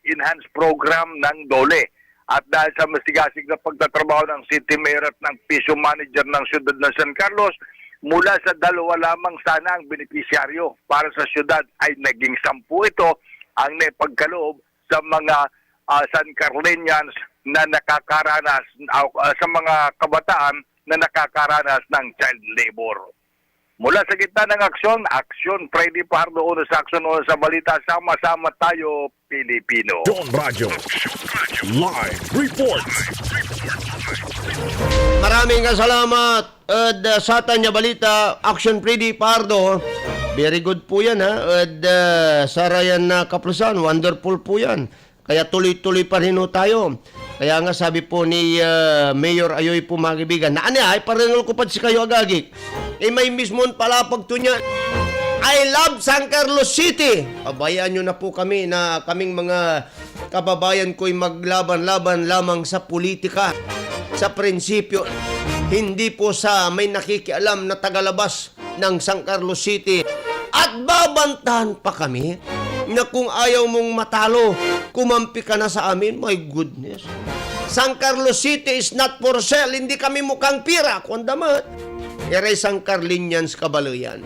enhanced program ng DOLE. At dahil sa masigasig na pagtatrabaho ng City Mayor at ng Piso Manager ng Siyudad ng San Carlos, mula sa 2 lamang sana ang benepisyaryo para sa siyudad ay naging 10 ito ang naipagkaloob sa mga San Carlinians na nakakaranas, sa mga kabataan na nakakaranas ng child labor. Mula sa gitna ng aksyon, Freddy Pardo, uno sa aksyon, uno sa balita, sama-sama tayo, Pilipino. Don Radio. Live report. Maraming salamat sa tanya balita, Action Freddy Pardo. Very good po yan ha. Sarayan na Kaplusan, wonderful po yan. Kaya tuloy-tuloy pa rin tayo. Kaya nga sabi po ni Mayor Ayoy po mga kaibigan, na ay paringal ko pa si kayo agagik. May mismon palapag to niya. I love San Carlos City. Pabayaan nyo na po kami na kaming mga kababayan ko'y maglaban-laban lamang sa politika, sa prinsipyo. Hindi po sa may nakikialam na tagalabas ng San Carlos City. At babantahan pa kami na kung ayaw mong matalo, kumampi ka na sa amin. My goodness. San Carlos City is not for sale. Hindi kami mukhang pira. Kundamat. Eray San Carlinians kabaluyan.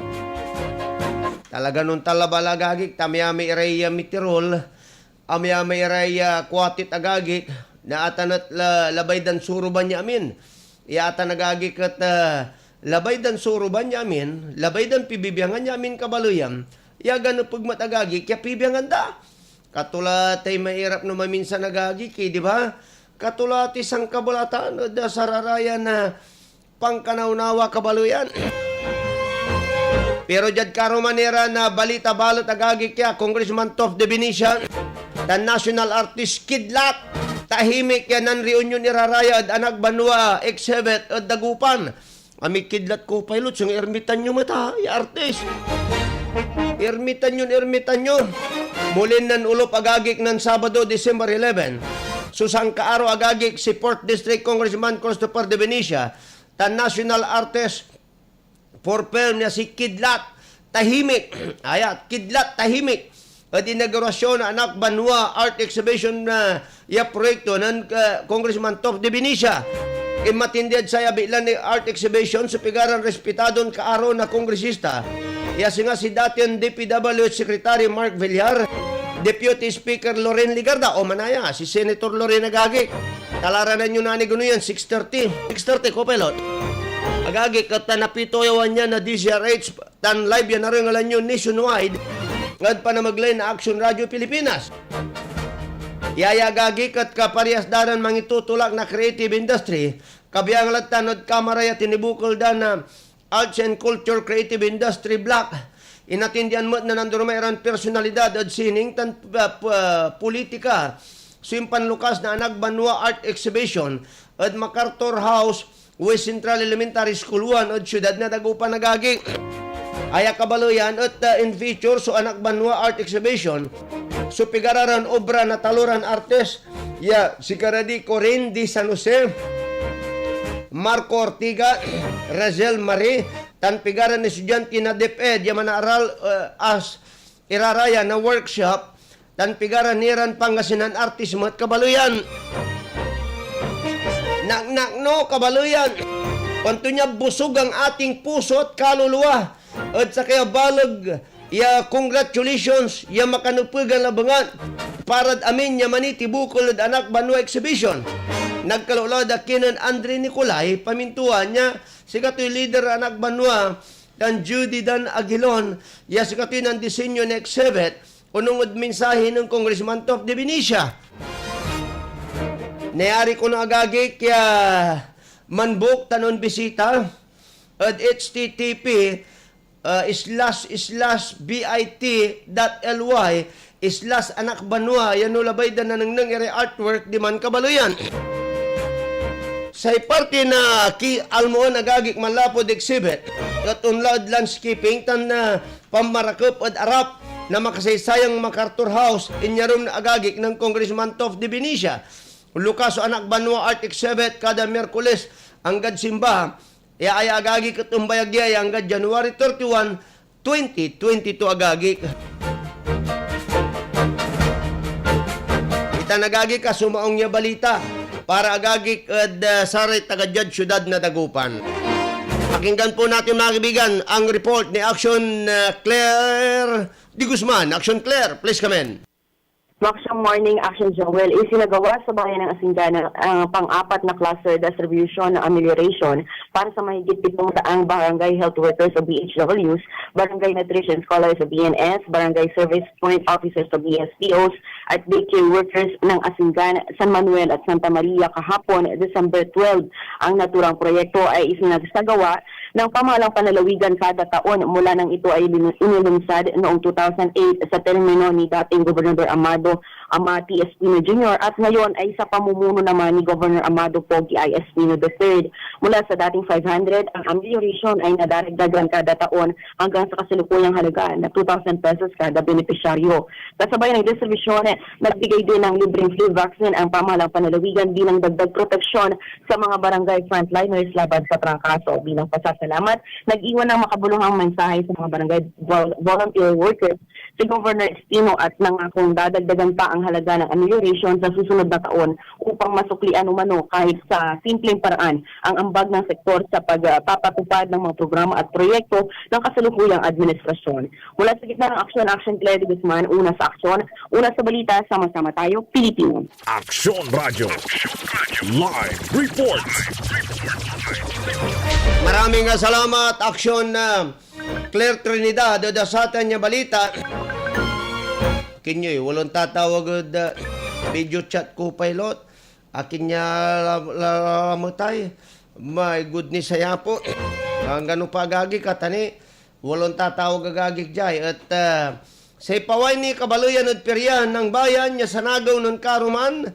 Talaga nung talabalagagik, tamiyami eray mitirol, amiyami eray kuatit agagik, na atanat labay dan suruban niya amin. Iata nagagik at labay dan suruban niya amin, labay dan pibibiyangan niya amin kabaluyan. Yaga na pagmatagagik, kaya pibiyangan da. Katulatay mahirap no maminsan nagagik, di ba? Katulati sang kabulatan, da sararaya na pangkanaunawa kabaluyan. Pero jad karo manera na balita balot agagi kya Congressman Tof de Benicia, the national artist Kidlat, tahimik yan ng reunion iraraya at anak banwa exhibit at dagupan. Ami Kidlat ko pilot yung ermitan nyo mata, artist. Ermitan nyo. Mulin nan ulop agagik ng Sabado, December 11. Susang kaaro agagik si 4th District Congressman Christopher de Benicia, the national artist for film niya si Kidlat tahimik. Ayat, Kidlat tahimik. at inaugurasyon na anak Banwa Art Exhibition na proyekto ng Congressman Top de Benicia. Imatindiyad sa bilan ni art exhibition sa pigaran respetadon kaaro na kongresista. Yasi nga si dating DPWH Secretary Mark Villar, Deputy Speaker Loren Ligarda, o manaya, si Senator Loren Agagik. Talaranan nyo na ni Gunuyan, 6:30. 6:30 ko, pelot. Agagik at napito yawan niya na DCRH, tan live yan na rin ngalan nyo nationwide, ngad pa na maglain na Action Radio Pilipinas. Yaya Agagik at kaparehas danan mangitutulak na creative industry, kabiyang latanod kamaraya tinibukol dan na Arts and Culture Creative Industry Block. Inatindihan mo na nandun mayroon personalidad at sining tan politika. Simpan Lucas na anak Banwa Art Exhibition at MacArthur House West Central Elementary School 1 at siyudad na Dagupan Nagagik. Aya kabaloyan at in feature so anak Banwa Art Exhibition so pigararan obra na taluran artist si Karadi Corin di San Jose, Marco Ortiga, Razel Marie, tan pigaran ni estudyante na DepEd yaman na aral as iraraya na workshop, tan pigaran niran Pangasinan Artismo at kabaluyan. Nak no kabaluyan. Panto niya busog ang ating puso at kaluluwa. At sa kaya balag, congratulations, makanupugan labangan. Parad amin maniti bukol at anak Banwa Exhibition. Nagkalulad akinan Andre Nicolay, pamintuan niya, si katoy leader anak Banwa, dan Judy Dan Aguilon, si katoy ng disenyo na exhibit, unong mensahe ng Congressman Top de Benicia. Nayari ko na agagi kaya manbook tanon bisita at http://bit.ly/anak Banwa yanulabay na nang ere artwork di man kabaluyan. Sa parte na ki almoon agagik manlapod exhibit at unload landscaping tan na pamarakop at arap na makasaysayang MacArthur House inyarom na agagik ng Congressman Top de Benicia. Lukaso anak Banwa Art Exhibit kada Miyerkules hanggang simba ay agagik at umbayagya hanggang January 31, 2022 agagik. Kita nagagik ka sumaong niya balita para agagik at saray taga-judge syudad na Dagupan. Pakinggan po natin mga kaibigan ang report ni Action Claire Di Guzman. Action Claire, please come in. Maksang Morning Action Joel, isinagawa sa bayan ng Asingana ang pang-apat na cluster distribution ng amelioration para sa mahigit 700 barangay health workers o BHWs, barangay nutrition scholars o BNS, barangay service point officers o BSPOs, at daycare workers ng Asingana, San Manuel at Santa Maria kahapon, December 12. Ang naturang proyekto ay isinagawa ng pamahalang panlalawigan kada taon mula nang ito ay inilunsad noong 2008 sa termino ni dating Gobernador Amati Espino Jr. at ngayon ay sa pamumuno naman ni Governor Amado Pogi I. Espino III. Mula sa dating 500, ang amelioration ay nadaragdagan kada taon hanggang sa kasalukuyang halaga na 2,000 pesos kada benepisyaryo. Kasabay ng distribusyon, nagbigay din ng libreng flu vaccine ang pamahalang panlalawigan bilang dagdag proteksyon sa mga barangay frontliners laban sa trangkaso. Bilang pasasalamat, nag-iwan ng makabuluhang mensahe sa mga barangay volunteer workers si Governor Espino at nangakong dadagdagan pa ang halaga ng amelioration sa susunod na taon upang masuklian umano kahit sa simpleng paraan ang ambag ng sektor sa pagpapatupad ng mga programa at proyekto ng kasalukuyang administrasyon. Mula sa gitna ng Action Claire de Guzman, una sa aksyon, una sa balita, sama-sama tayo, Pilipino. Action Radio. Live reports. Maraming salamat, Action Claire Trinidad, dadasatan niya balita. Kinyoy, walang tatawag video chat ko, pilot. Akin niya lamatay. My goodness, saya po. Ang ganun pa agagi katani. Walang tatawag agagi jay. At sa ipaway ni Kabaluyan at Peryan ng bayan niya sa nagaw ng Karuman.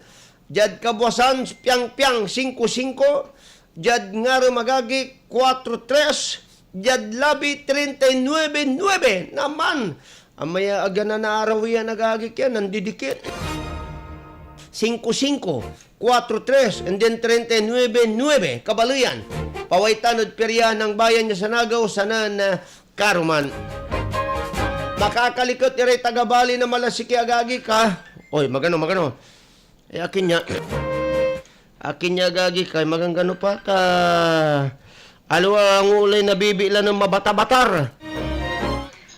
Jad kabuasan, piang-piang, 5-5. Jad nga magagi, 4-3. Jad labi, 39-9. Naman. Amaya aga na araw yan nagagik yan, nandidikit. 5-5, 4-3, and then 39-9, Kabaluyan. Paway tanod perya ng bayan niya sa nagaw, sana na Karuman. Makakalikot ire tagabali na malasiki agagi ka. Oy, magano. Akin niya agagi kay magangano pa ka. Alo ang ulay na bibila ng mabata-batar.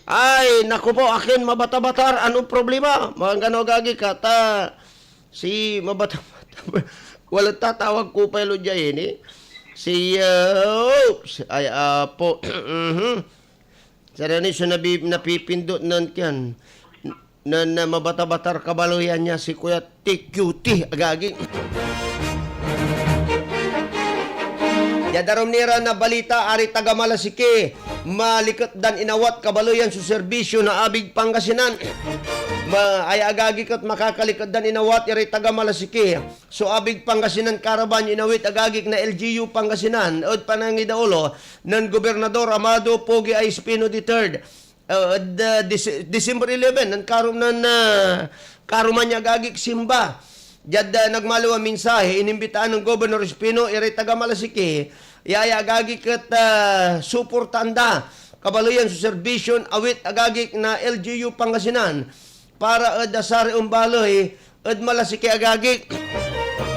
Ay, naku po, akin mabata-batar. Anong problema? Magangano agagi ka ta. Si mabata-batar. Walang tatawag ko pa ilo dyan eh. Po. Sarani siya napipindot nan kyan. Na mabata-batar kabaloyan niya si Kuya TQT agagi. Yadarom nira na balita ari taga Malasiki. Malikat dan inawat kabaloyan sa serbisyo na Abig Pangasinan. Ay agagi kat makakalikad dan inawat iri taga Malasiki. So Abig Pangasinan karaban inawit agagik na LGU Pangasinan od panangidaulo ng Gobernador Amado Pogi A. Espino III. December 11 ng karuman niya agagik simba. Jad nagmalawa mensahe inimbitaan ng Governor Espino iri taga Malasiki. Yaya agagik kat suportanda kabaloyan sa serbisyon awit agagik na LGU Pangasinan. Para dasari umbaloy Malasiki agagik.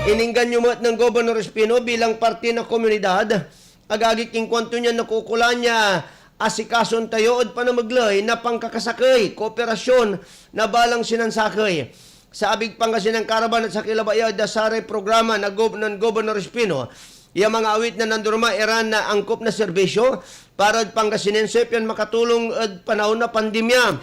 Ininggan nyo ng Governor Espino bilang parte ng komunidad. Agagik king kwanto niya nakukulan niya asikason tayo panamagloy na pangkakasakay, kooperasyon na balang sinansakay. Sa Abig Pangasinan Karaban at sa Kilabaya dasari programa ng Governor Espino. Yung mga awit na nandurma iran na angkop na serbisyo para Pangasinense yan makatulong panahon na pandemya.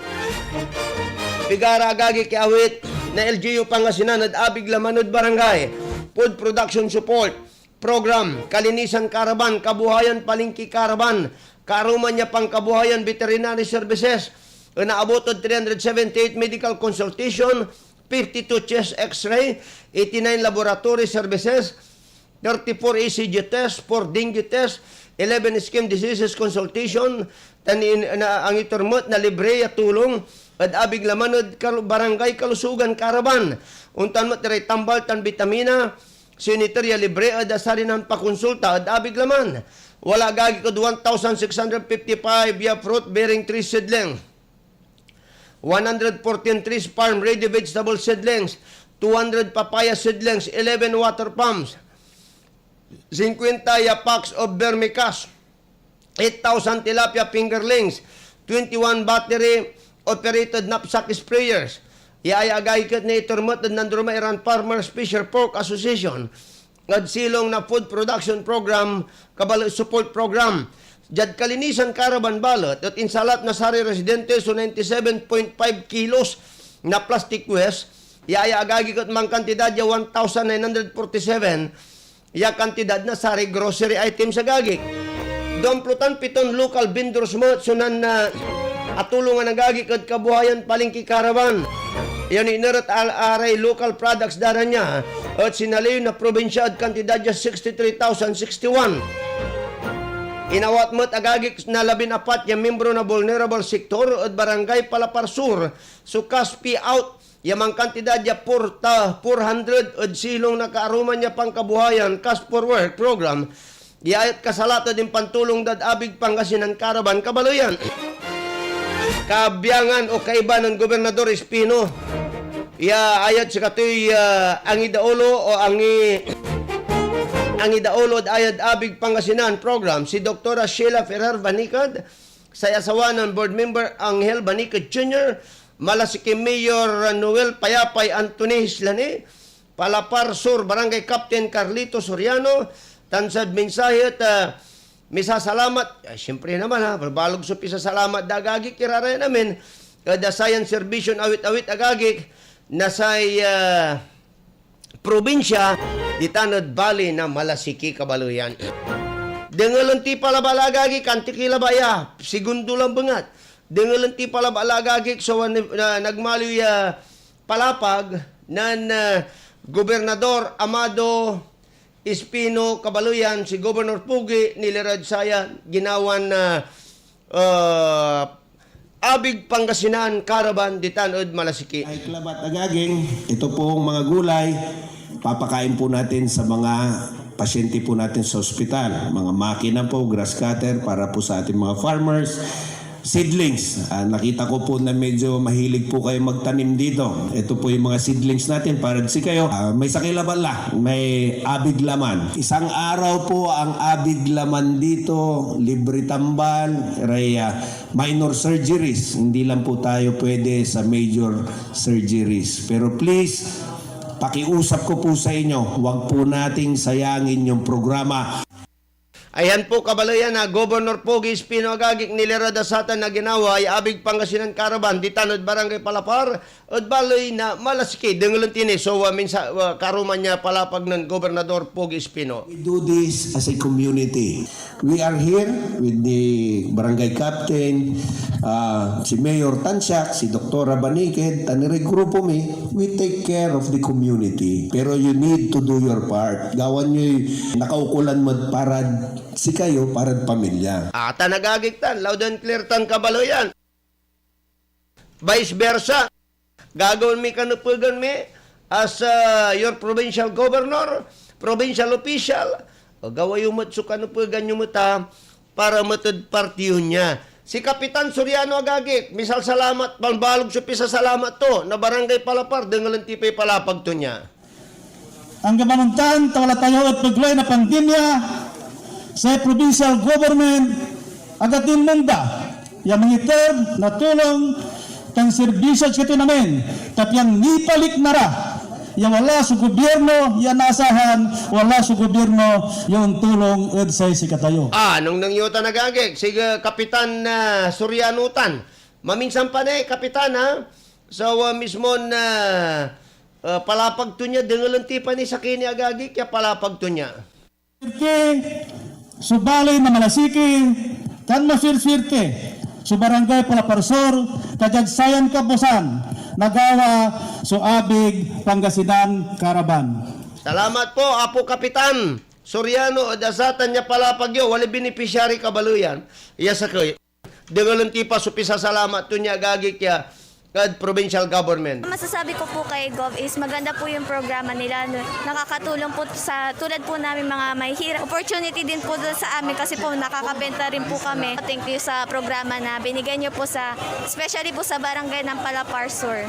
Bigara agagi kiawit na LGU Pangasinan at Abig Lamanod Barangay Food Production Support Program Kalinisan Karaban Kabuhayan Palingki Karaban Karuman niya pang Kabuhayan Veterinary Services naabot 378 medical consultation 52 chest x-ray 89 laboratory services 34 ECG test 4 dengue test 11 skin diseases consultation ang iturmot na libre at tulong at Abig Lamanod Barangay Kalusugan Karaban. Untan mo tiray tambal tan vitamina, sanitarya libre at asarinan pakonsulta at Abig Laman. Wala gagi ko 1,655 ya fruit bearing trees seedling. 114 trees farm ready vegetable seedlings, 200 papaya seedlings, 11 water pumps, 50 ya packs of vermicast, 8,000 tilapia fingerlings, 21 battery operated knapsack sprayers. Iayagay kat na iturmot at nandurma Iran Farmers Fisher Pork Association. At silong na food production program, kabalo support program. Jad kalinisan Karaban balot at insalat na sari residente so 97.5 kilos na plastic waste. Iayagay kat mang kantidad ya 1,947 ya kantidad na sari grocery items sa gagik. Domplutan piton local vendors mo sunan na atulungan nagagi kad kabuhayan palingki Karaban. Yan inarat aray local products dara niya at sinaliw na probinsya at kantidad niya 63,061. Inawat mo't agagik na 14 yung membro na vulnerable sector at barangay Palapar Sur. So Kaspi out yamang kantidad niya 400 at silong na kaaruman niya pang kabuhayan Cash for Work program. Yayat kasalata din pantulong dad Abig Pangasinan Karaban kabaluyan. Kabiyangan o kaiba ng Gobernador Espino. Ayat sa katoy ang idaulo o ang idaulo at ayat Abig Pangasinan program si Dr. Sheila Ferrer Banicad sa asawa ng board member Angel Banicad Jr., Malasiki Mayor Noel Payapay Anthony Hislane, Palapar Sur Barangay Captain Carlito Soriano, tansad mensahe at misasalamat, siyempre naman balbalog sa pisasalamat dagagik kirara namin, kada sayan servisyon awit-awit agagik, nasay probinsya, ditanod bali na Malasiki kabaluyan. Dengalanti pala balagagik, antikila baya, segundo lang bangat. Dengalanti pala balagagik, so nagmaloy palapag ng Gobernador Amado Espino Kabaluyan, si Governor Pugi, nilirad saya, ginawan na Abig Pangasinan, Karaban, Ditanod, Malasiki. Ay klabat agaging, ito pong mga gulay, papakain po natin sa mga pasyente po natin sa ospital. Mga makina po, grass cutter, para po sa ating mga farmers. seedlings. Nakita ko po na medyo mahilig po kayo magtanim dito. Ito po yung mga seedlings natin para si kayo. May sakilaban lang, may abig laman. Isang araw po ang abig laman dito, libre tambal, minor surgeries. Hindi lang po tayo pwede sa major surgeries. Pero please, pakiusap ko po sa inyo, huwag po nating sayangin yung programa. Ayan po kabalayan na Governor Pogi Espino agagik nilirada sa atan na ginawa ay abig Pangasinan Caravan di tanod barangay Palapar at baloy na malasiki dengulan tini so minsa karuman niya palapag ng Gobernador Pogi Espino. We do this as a community. We are here with the barangay captain, si Mayor Tansiak, si Dr. Baniked, and regrupo mi. We take care of the community. Pero you need to do your part. Gawan nyo nakaukulan mo para si kayo, para pamilya. Ata nagagiktan, loud and clear tan kabaloyan. Vice versa, gagawin mi kanupugan mi as your provincial governor, provincial official, o gaway umot so kanupugan nyo muta para matod partiyo niya. Si Kapitan Soriano agagik, misal salamat, pambalog sa pisa salamat to, na barangay Palapar, dengalan tipay palapag to niya. Ang gamanuntan, tawala tayo at paglay na pandemya, sa provincial government agatin munda yang mengiter na tulong kang serbisyo kito namin tapyang nipalik nara yang wala sa gobyerno yan nasahan wala sa gobyerno yung tulong edsay si katayo. Nung nangyota nagagik, si Kapitan Sorianutan, maminsan pa na Kapitan ha, so mismo na palapag to niya, dengalan tipa ni Sakini agagik, kaya palapag to niya. Subali na malasiki, kan masir-sirke, so barangay Palaparsor, kajagsayan kapusan, nagawa so abig Pangasinan Caravan. Salamat po, Apo Kapitan Soriano, dasatan niya palapagyo, wali beneficiary kabaluyan. Iya sa kayo, dengalan tipa supisa salamat to niya agagik kaya provincial government. Masasabi ko po kay Gov is maganda po yung programa nila. Nakakatulong po sa tulad po namin mga may hirap. Opportunity din po doon sa amin kasi po nakakabenta rin po kami. Thank you sa programa na binigay niyo po sa, especially po sa barangay ng Palapar Sur.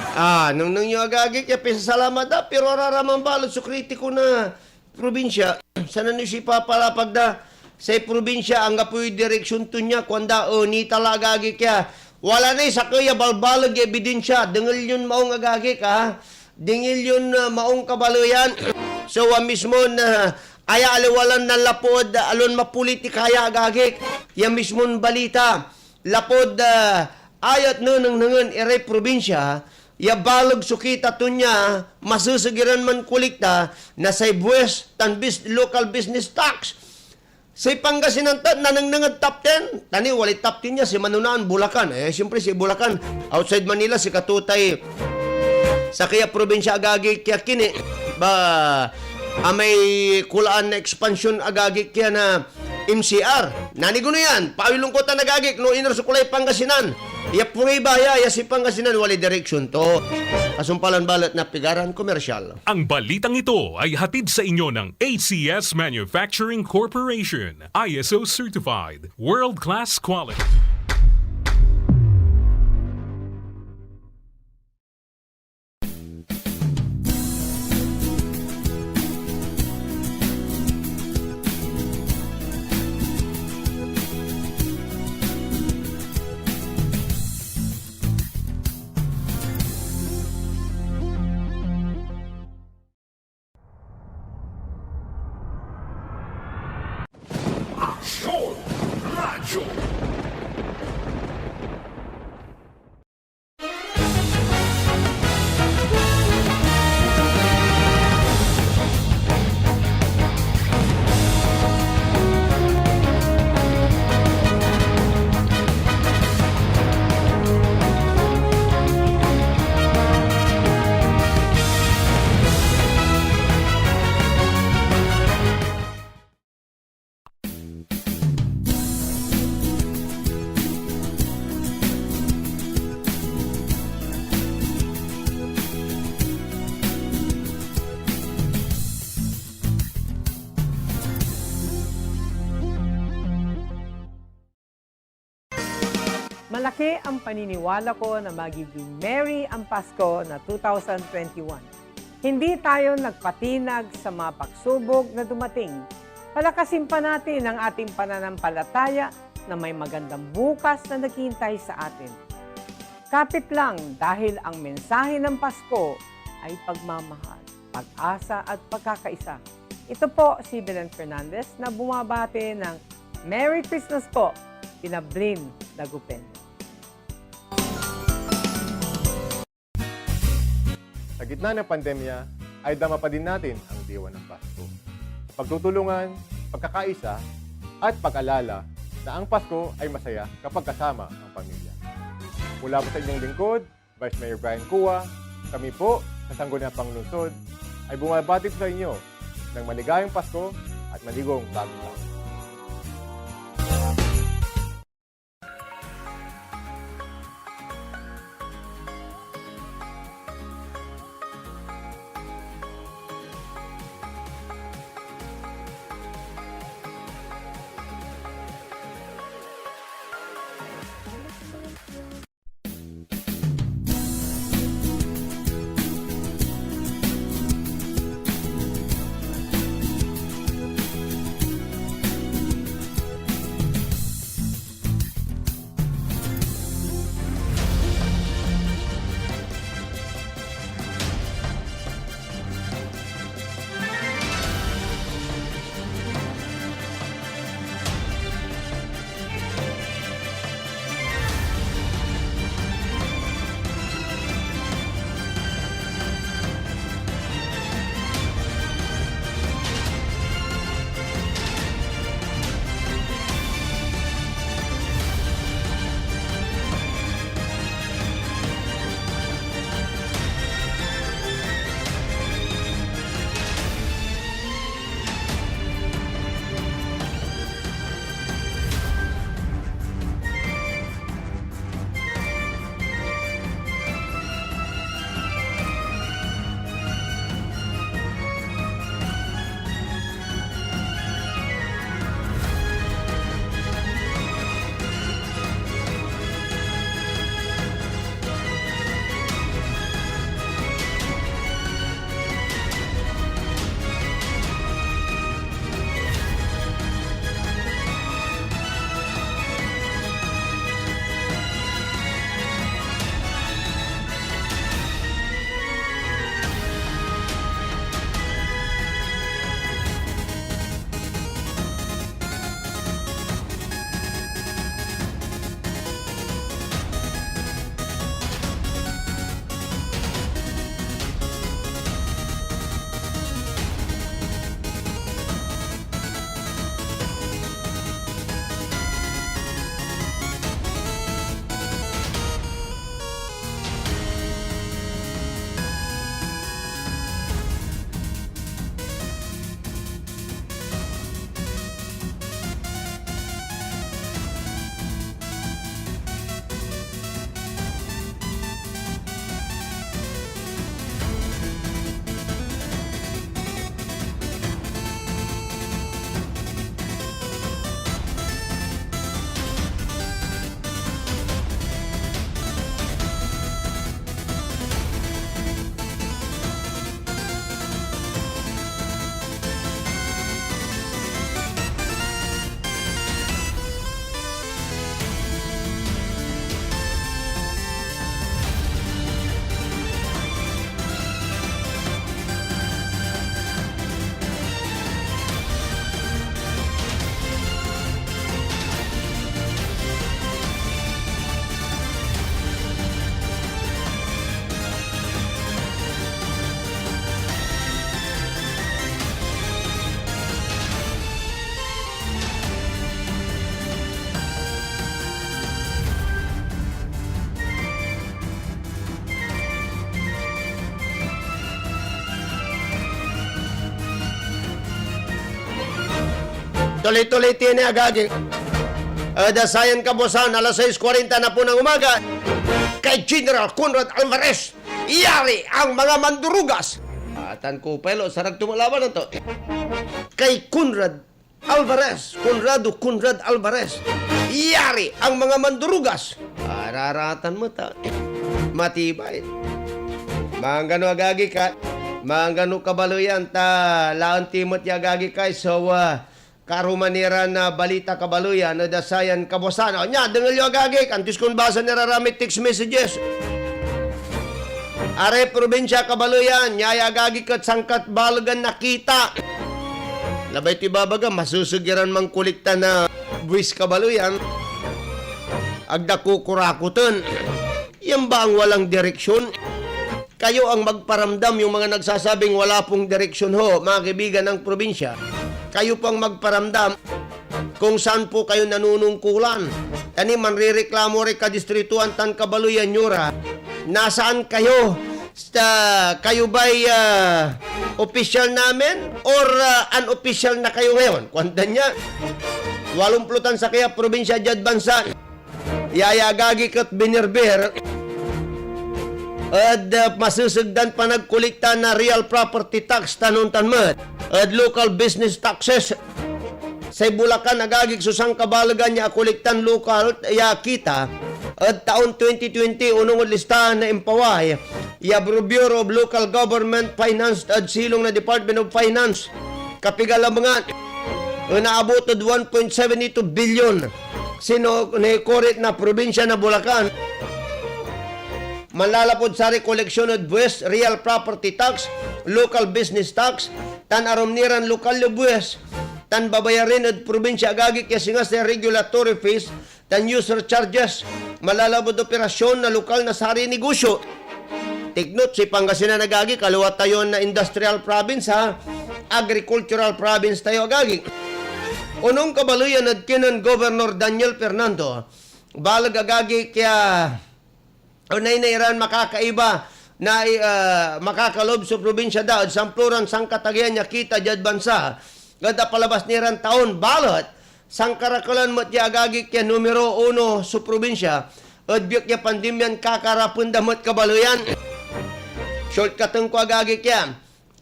Nung yung agagik, salamat da, pero araramang balot so kritiko na probinsya. Sana nyo si papalapag da sa probinsya, ang kapoy direksyon to niya, kuanda ni talaga agagik ya. Wala na sa kuya balbalag ebidensya. Dengil yun maong agagik ha. Dengil yun maong kabaluyan. So mismo na aya aliwalan na lapod alon mapolitik kaya agagik. Yan mismo balita. Lapod ayat nunang nangan ere probinsya. Ya balag sukita to niya masusugiran man kulikta na sa buwes tan local business tax. Sa Pangasinan nananangad top 10. Tani, walit top 10 niya. Si Manunaan, Bulacan. Siyempre si Bulacan. Outside Manila, si Katutay. Sa kaya probinsya agagi kaya kini. May kulaan na expansion agagi kaya na MCR. Nanigo na yan. Pawilong ko ta nagagik. No inar sa kulay Pangasinan. Iya pungay baya. Iya si Pangasinan. Wali direction to. Kasumpalan balat na pigaran komersyal. Ang balitang ito ay hatid sa inyo ng ACS Manufacturing Corporation. ISO certified. World-class quality. Malaki ang paniniwala ko na magiging merry ang Pasko na 2021. Hindi tayo nagpatinag sa mga pagsubok na dumating. Palakasin pa natin ang ating pananampalataya na may magandang bukas na naghihintay sa atin. Kapit lang dahil ang mensahe ng Pasko ay pagmamahal, pag-asa at pagkakaisa. Ito po si Belen Fernandez na bumabati ng Merry Christmas po, Pinablin Dagupen. Sa gitna ng pandemya, ay dama pa din natin ang diwa ng Pasko. Pagtutulungan, pagkakaisa, at pag-alala na ang Pasko ay masaya kapag kasama ang pamilya. Mula po sa inyong lingkod, Vice Mayor Brian Cua, kami po sa Sangguniang Panglungsod ay bumabati sa inyo ng maligayang Pasko at maligong bagong taon. Tuloy-tuloy tini agagi. Dasayan kabosan, alas 6:40 na po ng umaga. Kay General Conrad Alvarez, iyari ang mga mandurugas. Atan ko pelo, sarag tumalaban na to. Kay Conrad Alvarez, Conrad Alvarez. Iyari ang mga mandurugas. Araratan mo ta. Matibay. Manggano agagi ka. Manggano kabaluyan ta. Laon timot agagi kay. So, karumanira na balita kabaluyan na dasayan kabosan. O nya, dengal yung agagi. Antis kung basa nararamit text messages. Are probinsya kabaluyan. Nyaya agagi kat sangkat balagan nakita. Labay ti babaga, masusugiran mang kulikta na buwis kabaluyan. Agda kukurakutan. Yan ba ang walang direksyon? Kayo ang magparamdam yung mga nagsasabing wala pong direksyon ho, mga kaibigan ng probinsya. Kayo pang magparamdam kung saan po kayo nanunungkulan. Tani manrireklamo rin kadistrituan tan kabaluyan nyura. Nasaan kayo? Kayo ba'y official namin or unofficial na kayo ngayon? Kwanta niya, 80 sa kaya probinsya Jad Bansa, yayagagi kat binirber, at masusugdan pa nagkulikta na real property tax tanuntan mat, at local business taxes. Sa Bulacan, nagagig susang kabalagan niya kuliktan local, kita, at taon 2020, unong listahan na impaway, Bureau of Local Government Finance at silong na Department of Finance. Kapigalamangan, naabot od 1.72 billion. Sino naikorit na probinsya na Bulacan. Malalapod sa rekoleksyon od buwes, real property tax, local business tax, tan aromniran lokal yo buwes, tan babayarin od probinsya agagik ya singa sa regulatory fees, tan user charges, malalapod operasyon na lokal na sari negosyo. Tignot si Pangasinan agagik, kaluwat tayo na industrial province ha, agricultural province tayo agagik. Unong kabaluyan at kinan Governor Daniel Fernando, balag agagik kaya unay na iran makakaiba na makakalob sa probinsya daod sampluran sang katagyan niya kita Jad Bansa ganda palabas niran taon balot sang karakalan mo tiya agagik kaya numero 1 sa probinsya at biyok niya pandemyan kakarapun damot kabaluyan shortcutong ko agagik kaya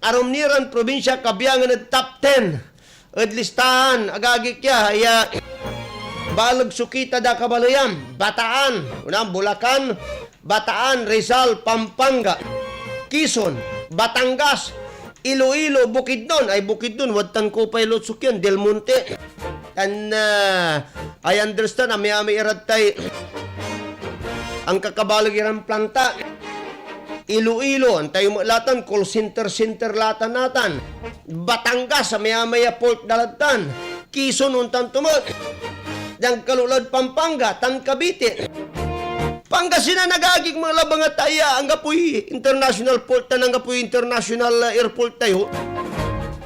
arom niran probinsya kabiyangan at top 10 at listahan agagik kaya balag sukita da kabaluyan Bataan unang Bulacan Bataan, Rizal, Pampanga, Quezon, Batangas, Iloilo, Bukidnon. Ay, Bukidnon, wadtan ko pa ilotsuk yan, Del Monte. And I understand, ami-ami iratay ang kakabalagiran planta. Iloilo, antay mo latan, call center latan natan. Batangas, ami-ami port dalatan. Quezon, untan tumot. Yang kalulad Pampanga, tan Cavite. Pangasinan nagagig mga labang at taya ang gapoy international port ang gapoy international airport tayo.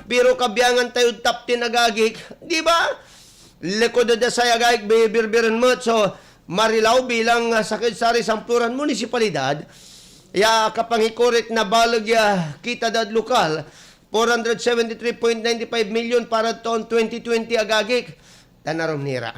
Pero kabiyangan tayo top 10 nagagig, di ba? Likod da sa agagig bibirbiran mo so Marilao bilang sakit sari sampuran munisipalidad. Ya kapangikorit na balag ya kita dad lokal 473.95 million para taon 2020 agagig. Tanarom nira.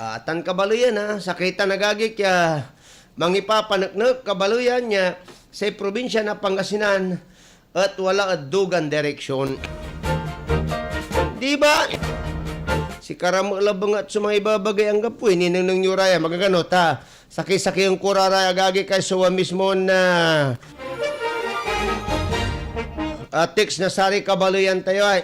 Tan kabaluyan ha, sakita nagagik ya mangipapanaknak kabaluyan niya sa probinsya na Pangasinan at wala at dugan direksyon. Di ba? Si Karamo labang at sumaibabagay ang gapoy ni nang nyuraya magaganot ha. Saki-saki ang kuraraya agagik kay suwa mismo na text na sari kabaluyan tayo ay.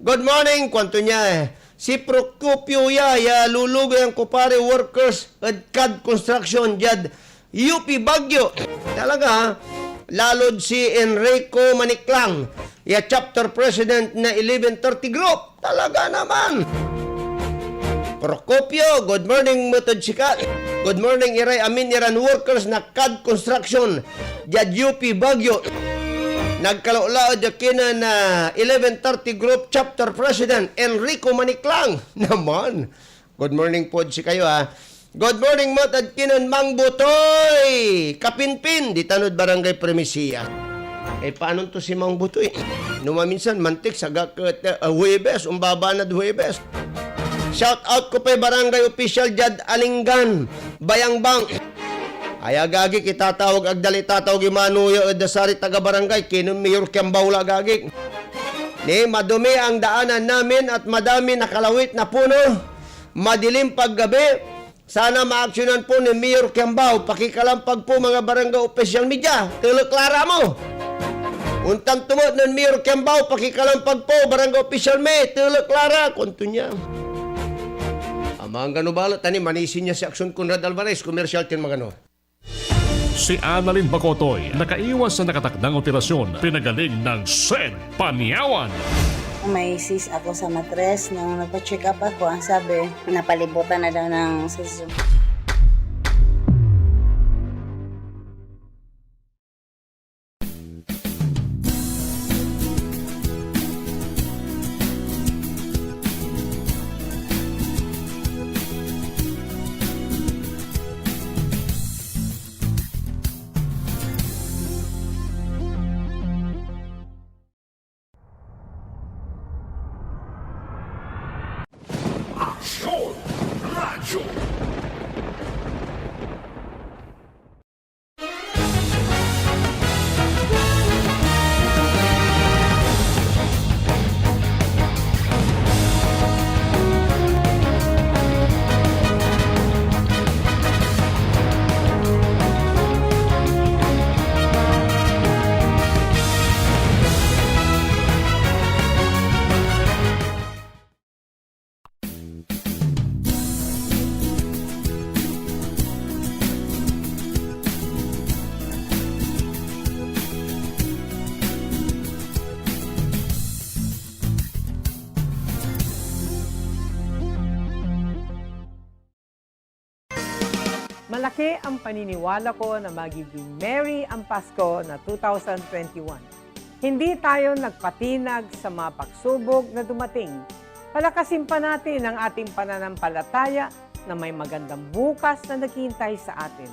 Good morning, kwanto niya si Procopio ya lulugay ang kupare workers at CAD construction Jad UP Baguio. Talaga lalod si Enrico Maniklang ya chapter president na 1130 group. Talaga naman. Procopio, good morning Mutod Sikat. Good morning Iray Amin Iran workers na CAD construction Jad UP Baguio. Nagkalaulaod yakina na 1130 Group Chapter President Enrico Maniklang. Naman. Good morning po si kayo ha. Good morning mo tadkinan Mang Butoy. Kapinpin. Di tanod barangay Premisia. Paano to si Mang Butoy? Numaminsan mantik sa gakat Huwebes. Umbaba na Huwebes. Shout out ko pa barangay official Jad Alinggan. Bayangbang. Ay agagi kitatawag agdali tatawag imanuyo dasari taga barangay kinun mayor Kiambawla agagi. Ni madumi ang daanan namin at madami nakalawit na puno. madilim paggabi. Sana maaksyonan po ni Mayor Kiambao. Pakikalampag po mga barangay official media. Tulog klara mo. Untang tumot ng Mayor Kiambao. Pakikalampag po barangay official media. Tulog klara. Kunto niya. Amang gano bala. Tani manisin niya si Aksyon Conrad Alvarez. Commercial tin magano. Si Annalyn Bacotoy, nakaiwas sa nakatakdang operasyon, pinagaling ng SED Panyawan. May sis ako sa matres. Nung nagpa-check up ako, ang sabi, napalibutan na daw ng sis. Malaki ang paniniwala ko na magiging merry ang Pasko na 2021. Hindi tayo nagpatinag sa mga pagsubok na dumating. Palakasin pa natin ang ating pananampalataya na may magandang bukas na naghihintay sa atin.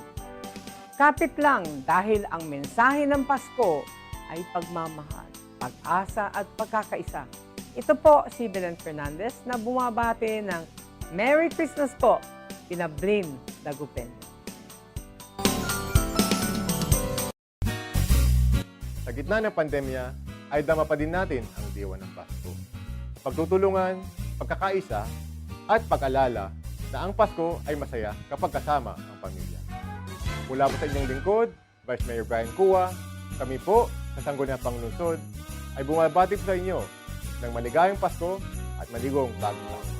Kapit lang dahil ang mensahe ng Pasko ay pagmamahal, pag-asa at pagkakaisa. Ito po si Belen Fernandez na bumabati ng Merry Christmas po, Pinablin Dagupen. Sa gitna ng pandemya, ay dama pa din natin ang diwa ng Pasko. Pagtutulungan, pagkakaisa, at pag-alala na ang Pasko ay masaya kapag kasama ang pamilya. Mula po sa inyong lingkod, Vice Mayor Brian Cua, kami po sa Sangguniang Panglungsod ay bumabati sa inyo ng maligayang Pasko at maligong bagong taon.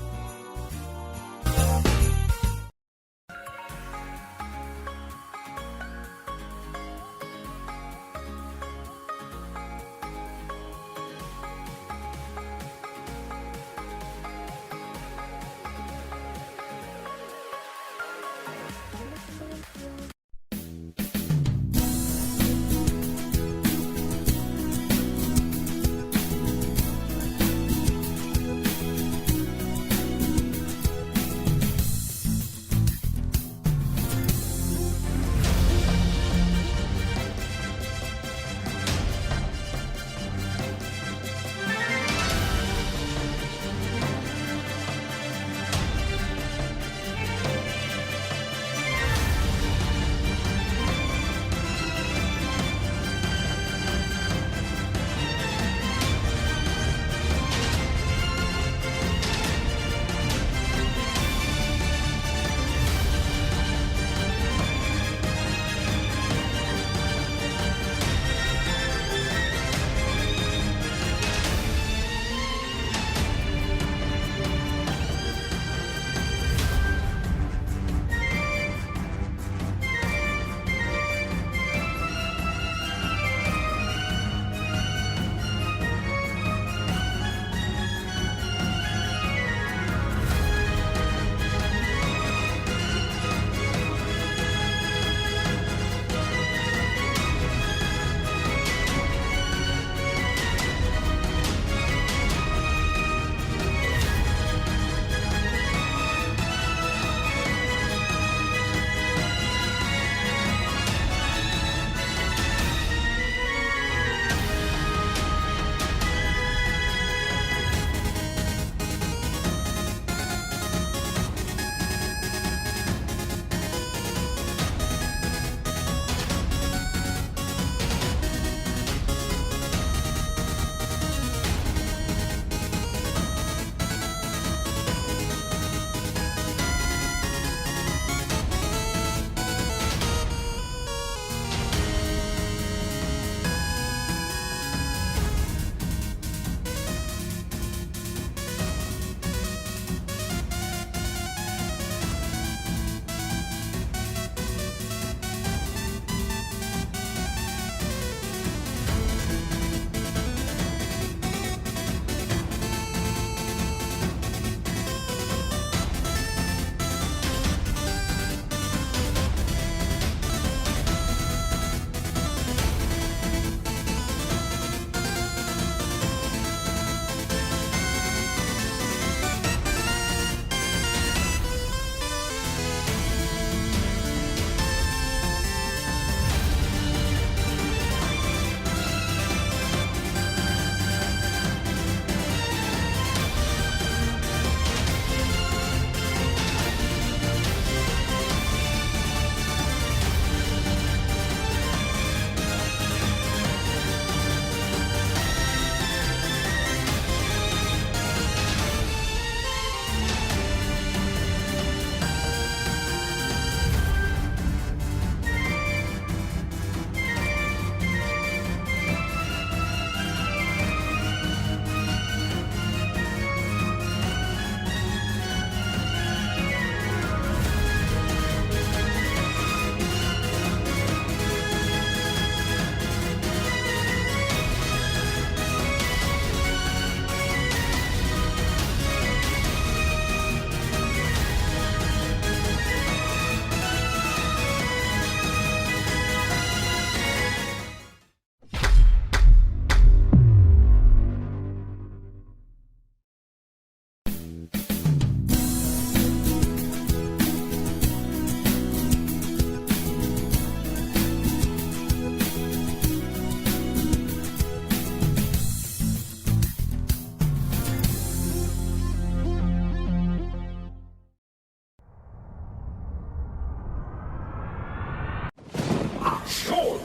Aksyon!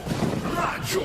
Radyo!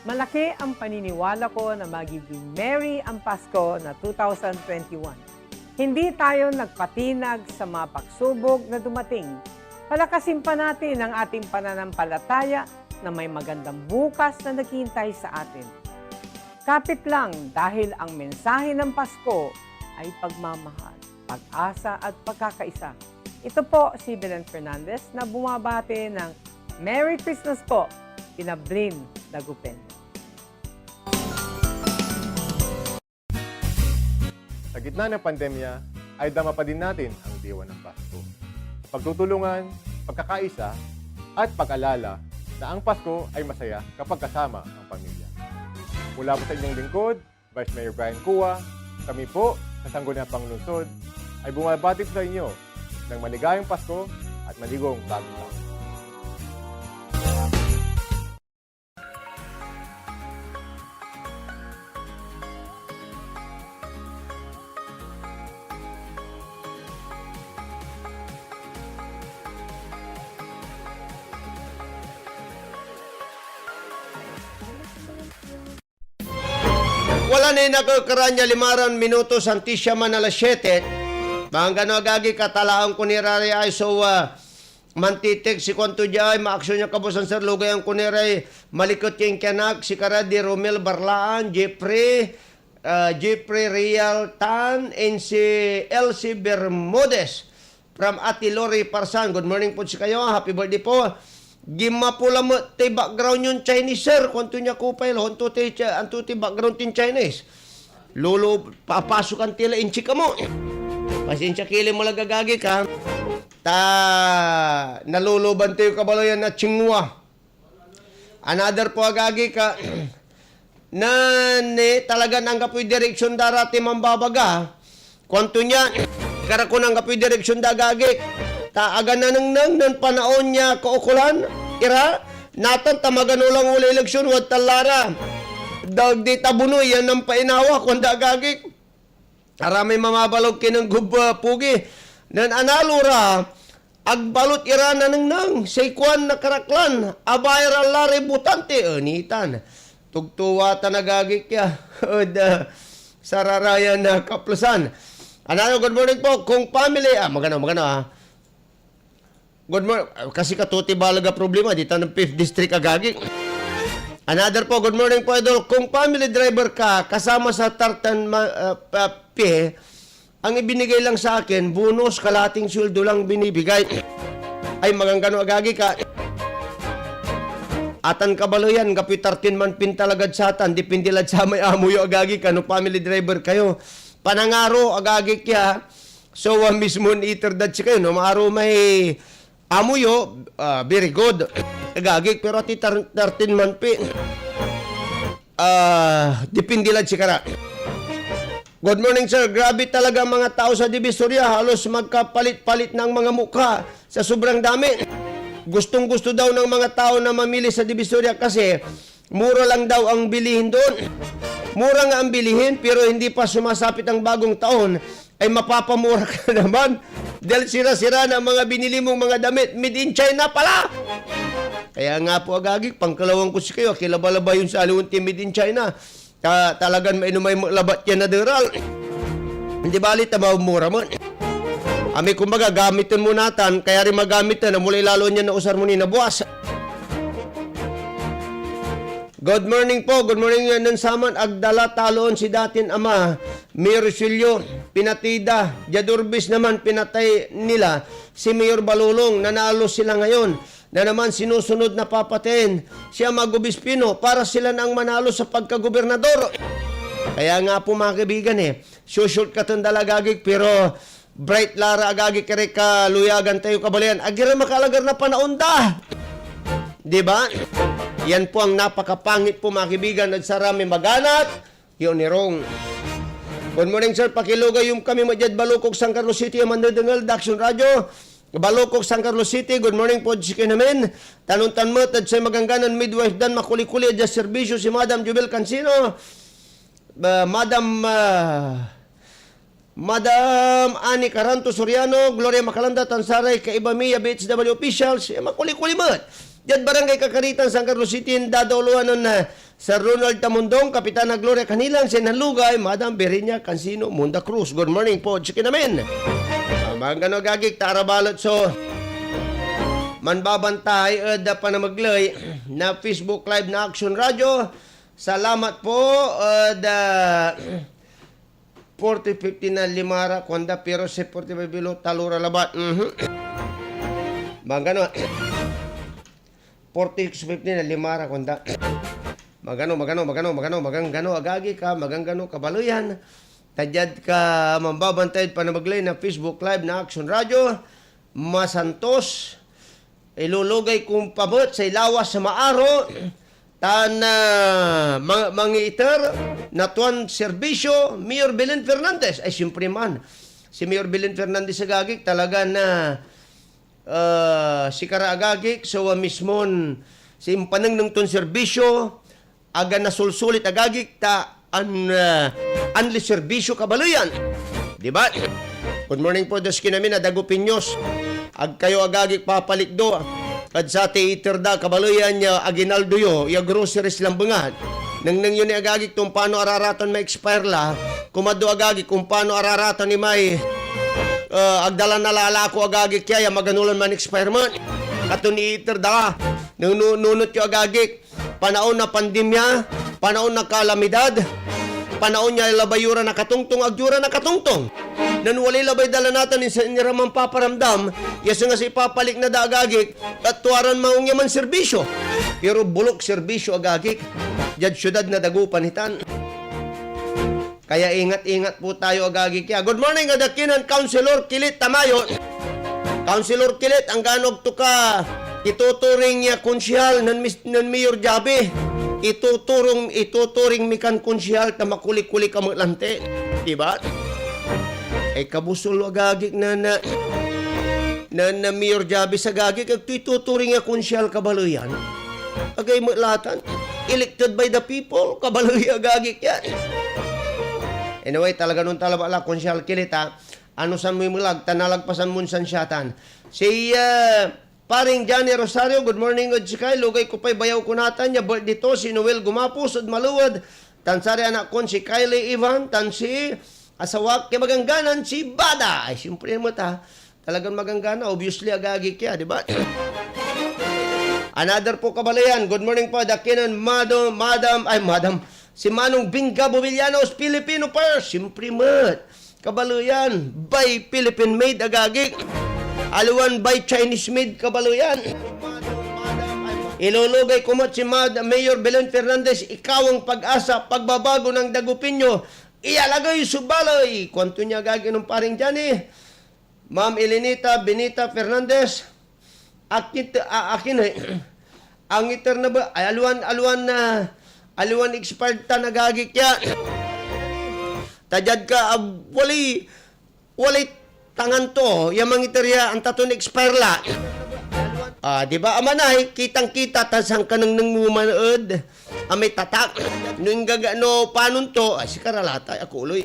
Malaki ang paniniwala ko na magiging merry ang Pasko na 2021. Hindi tayo nagpatinag sa mga pagsubok na dumating. Palakasin pa natin ang ating pananampalataya na may magandang bukas na naghihintay sa atin. Kapit lang dahil ang mensahe ng Pasko ay pagmamahal, pag-asa at pagkakaisa. Ito po si Belen Fernandez na bumabati ng Merry Christmas po, Pinablin Dagupen. Sa gitna ng pandemya, ay dama pa din natin ang diwa ng Pasko. Pagtutulungan, pagkakaisa, at pag-alala na ang Pasko ay masaya kapag kasama ang pamilya. Mula po sa inyong lingkod, Vice Mayor Brian Cua, kami po sa Sangguniang Panglungsod ay bumabati po sa inyo ng maligayang Pasko at maligong bagong taon. Wala na yung nakakaranya 5 minuto santisya man alas 7. Mga gano agagi katalaang kunirari ay so mantitik si kwanto diay maaksyon niya kabusan sir lugay ang kuniray malikot yung kanak si Karadi Romel Barlaan, Jeffrey Real Tan and si Elsie Bermudez from Ati Lori Parsan. Good morning po si kayo. Happy birthday po. Gima pula mo tay background yung Chinese sir. Kwanto niya kupay honto tay anto tay background tin Chinese. Lolo papasukan tila inchi ka mo. Pasensya kili mo lagagagi ka. Ta naluluban tayo kabaloyan na Chingwa. Another po agagi ka. Na ne talaga nang kapoy direksyon darati mambabaga. Kwanto niya karakon ang kapoy direksyon dagagi. Taaga na nang panaon niya kaukulan, ira, natan tamagano lang uli eleksyon, wad talara. Dagdi tabunoy, yan ang painawa, kung dagagik. Aramay mamabalog kinang pugi. Nan analura, agbalot ira na nang, saykwan na karaklan, abayra lari butante, anitan. Tugtuwa tanagagik ya, sararayan na kaplasan. Ano, good morning po, kung family, magano. Good morning. Kasi katuti balaga problema. Dito ng 5th District agagi. Another po, good morning po, idol. Kung family driver ka, kasama sa tartan pe, ang ibinigay lang sa akin, bonus, kalating sweldo lang binibigay. Ay, maganggano agagi ka. Atan kabaloyan, kapi 13 man pintalagad sa atan, dipindilad sa may amuyo agagi ka, no family driver kayo. Panangaro agagi kya, so mismo eater dad si kayo, no maaro may amuyo, very good. Agagik, pero ati 13 man pi. Dipindilad si kara. Good morning, sir. Grabe talaga mga tao sa Divisoria. Halos magkapalit-palit ng mga mukha sa sobrang dami. Gustong-gusto daw ng mga tao na mamili sa Divisoria kasi mura lang daw ang bilihin doon. Mura nga ang bilihin, pero hindi pa sumasapit ang bagong taon, ay mapapamura ka naman dahil sira-sira na mga binili mong mga damit made in China pala. Kaya nga po agagik, pangkalawang ko si kayo, kilaba-laba yun sa aliwanti made in China. Talagang mainumay labat yan na deral. Hindi balit na mawamura mo. Ami kumbaga gamitin mo natan, kaya rin magamit na mulay lalo niya na usar mo ni na buwas. Good morning po. Good morning ng saman. Agdala taloon si datin ama. Mayor Silio, pinatida. Jadurbis naman, pinatay nila. Si Mayor Balulong, nanalo sila ngayon. Na naman sinusunod na papatayin. Siya Magubispino para sila nang manalo sa pagkagobernador. Kaya nga po mga kaibigan sushoot ka itong dalagagig pero bright lara agagig kare ka luyagan tayo kabalayan. Agira makalagar na panaunda. Diba? Yan po ang napakapangit po mga kaibigan at sarami maganat. Yun ni Rong. Good morning sir, pakilugay yung kami madyad Balukog, San Carlos City, Amandadangal, Daction Radio. Balukog, San Carlos City, good morning po si namin. Tanuntan mo, tad sa magangganan midwife dan makuli-kuli adya serbisyo si Madam Jubel Cancino. Madam Ani Caranto Soriano, Gloria Macalanda, Tansaray, Kaibamiya, BHW officials, makuli-kuli mo. Diyan barangay Kakaritan, San Carlos City, daduluan na Sir Ronald Tamundong, Kapitana Gloria Canilang, Senalugay, Madam Berinya Cancino, Munda Cruz. Good morning po, chikin namin. Magano gagik, tarabalot so, manbabantay, da pa na maglay, na Facebook Live na Action Radio. Salamat po, da 40-50 na limara, kwanda, pero si 45 bilo, talura labat. Magano, 40-50 na limara kunda. Magano agagi ka, magangano kabaluyan. Tadyad ka mambabantay pa na maglay na Facebook Live na Action Radio. Masantos, ilulugay kong pabot sa ilawas sa maaro. Tan mangiter na tuwan serbisyo, Mayor Belen Fernandez. Ay siyempre man, si Mayor Belen Fernandez agagik talaga na si Karaagagik so mismon si impanang ng ton serbisyo aga nasulsulit agagik ta anli serbisyo kabaluyan, di ba? Good morning po dos kinamin na Dagupinyos ag kayo agagik papalikdo kad sa theater da kabaluyan nya aginaldo yo ya groceries lang bungan nang yun ni agagik kung paano araratan may expire la kumado agagik kung paano araratan ni may agdala na lalako agagik kaya maganulan man expire man. Kato ni iter da. Nununot yung agagik. Panaon na pandemya, panaon na kalamidad, panaon niya labayura na katungtong, agyura na katungtong. Nan walay labay dala natin sa iniramang paparamdam, yasa nga si papalik na da agagik, at tuwaran maong yaman serbisyo. Pero bulok serbisyo agagik, jad syudad na dagupan hitan. Kaya ingat-ingat po tayo agagik ya. Good morning, adakinan, Councilor Kilit Tamayo. Councilor Kilit, ang ganog to ka, ituturing niya konsyal ng Mayor Jabe. Ituturing mi kan konsyal ta makuli-kuli ka maglante. Diba? Ay kabusol agagik na Mayor Jabe sa agagik, ituturing niya konsyal kabaluyan. Agay maglatan. Elected by the people, kabaluyan agagik yan. Anyway, talaga nun talabala, konsyal Kilita, ano san mo mulag, tanalagpasan mo san siyatan. Si paring Johnny Rosario, good morning, good sikay, lugay ko pa'y bayaw kunatan, niya dito si Noel Gumapos, at maluwad, tansari anak kon si Kylie Ivan, tan si asawak, kaya magangganan si Bada. Ay, siyempre mo ta, talagang maganggana, obviously agagik ya, di ba? Another po kabalayan, good morning po, dakinan, madam, si Manong Binga Bumillanos, Filipino Purse, siyempre mat. Kabaluyan, by Philippine made agagik. Aluan by Chinese made kabaluyan. Ilulugay ko mat si Mayor Belen Fernandez, ikaw ang pag-asa, pagbabago ng Dagupinyo. Ialagay subaloy. Kwanto niya agagin ng paring dyan Ma'am Elenita Benita Fernandez, akin ang iter na ba, ay aluan expired ta nagagik ya. Tadyad ka, wali tangan to, yamang iterya, ang taton expire la. Di ba, amanay, kitang-kita, tasang ka nang mumanood, may tatak, nung gagano, panon to, si Karalata, ako uloy.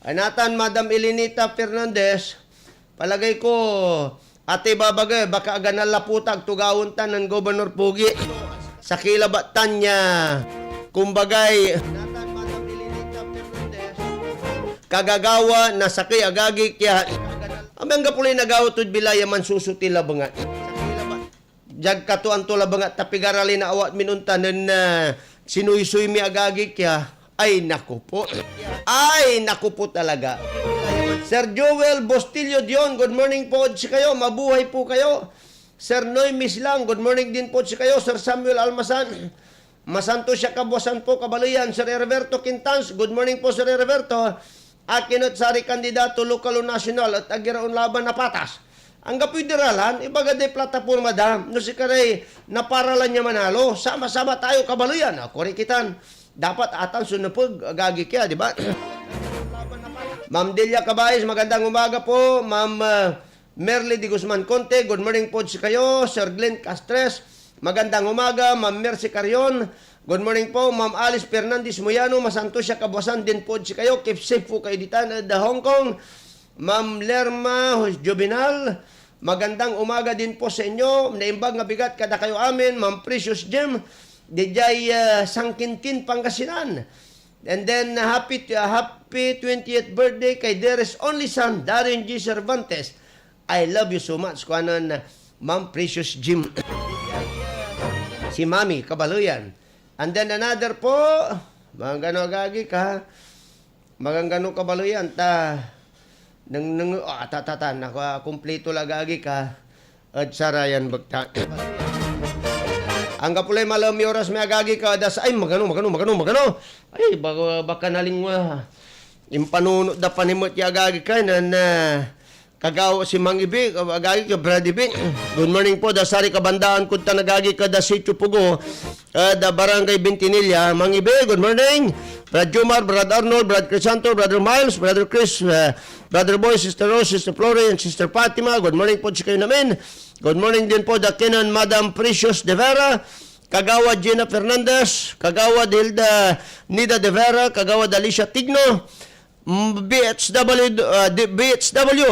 Anatan, Madam Elenita Fernandez, palagay ko, ate babagay, baka aganal laputag, tugawon ta ng Governor Pugi. Sa kilabatan niya, kumbagay, kagagawa na sakay agagi kaya amang gapulay nagawatud bilaya man susutila bangat. Jag katuan tula banga tapigarali na awat minuntanen na sinuysuy mi agagi kya. Ay naku po. Ay naku po talaga. Sir Joel Bostillo Dion, good morning po si kayo. Mabuhay po kayo. Sir Noy Mislang, good morning din po si kayo. Sir Samuel Almasan, Masanto siya kabuasan po Kabaluyan. Sir Herberto Quintans, good morning po Sir Herberto. Akinot sari kandidato lokal o nasyonal at agiraon laban na patas. Ang kapideralan, ibaga de plataforma da, no si karay naparalan niya manalo, sama-sama tayo Kabaluyan. Ako rin kitan, dapat atan sunupog agagi kaya, di ba? Ma'am Delia Cabayes, magandang umaga po. Ma'am Merly Di Guzman Conte, good morning po si kayo. Sir Glenn Castres, magandang umaga. Ma'am Mercy Carion, good morning po. Ma'am Alice Fernandez Moyano, masanto siya kabuasan din po si kayo. Keep safe po kayo ditan at Hong Kong. Ma'am Lerma Jovinal, magandang umaga din po sa inyo. Naimbag nga bigat kada kayo amin. Ma'am Precious Gem, DJ Sangkintin, Pangasinan. And then, happy 20th birthday kay Deres only son, Darren G. Cervantes. I love you so much. Kuanan, Ma'am Precious Jim. Si Mami, Kabaluyan. And then another po, magano gagi ka, magangano Kabaluyan, kumpleto lagagi ka, at sarayan bagta. Ang kapulay malami oras may agagi ka, das, ay magano. Ay, baka naling impanunod da panimot yung agagi ka, na kagawa si Mang Ibi, agagi ka, Brad Ibi. Good morning po, da sari kabandaan kung tanagagi ka, da Sitio Pugo, da Barangay Bintinilla. Mang Ibi, good morning. Brad Jumar, Brad Arnold, Brad Crisanto, Brother Miles, Brother Chris, Brother Boy, Sister Rose, Sister Florian, Sister Fatima. Good morning po si kayo namin. Good morning din po da Kenan Madam Precious De Vera, Kagawad Gina Fernandez, Kagawad Hilda Nida De Vera, Kagawad Alicia Tigno, BHW,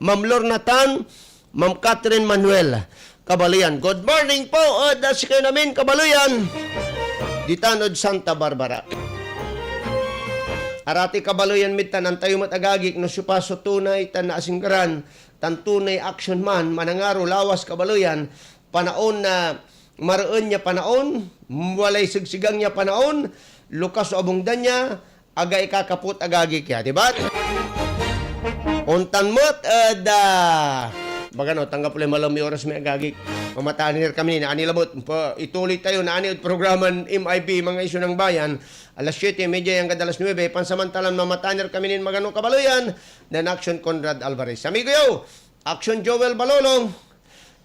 Ma'am Lorna Tan, Ma'am Catherine Manuel, Kabaluyan. Good morning po, da si kayo namin, Kabaluyan, Ditanod Santa Barbara. Arati Kabaluyan mitan ang tayo matagagik no supaso tunay tan na asinggaran tan tunay action man manangaro lawas Kabaluyan panaon na maroon niya panaon walay sigsigang niya panaon lukas o abungdan niya aga ikakaput agagik ya, di ba? Untan mo't bagano tanggap ulit malami oras may agagik mamatahan kami na anilabot ituloy tayo na anil programan MIB mga isyu ng bayan alas 7:30 hanggang alas 9 pansamantalang mamatahan kami nin magano Kabaluyan dan Action Conrad Alvarez. Amigo yo, Action Joel Balolong.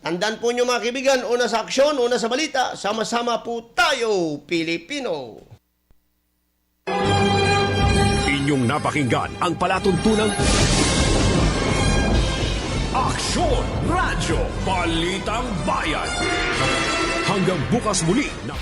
Tandaan po nyo mga kaibigan, una sa aksyon, una sa balita, sama-sama po tayo Pilipino. Inyong napakinggan ang palatuntunang Aksyon Radyo Balitang Bayan. Hanggang bukas muli na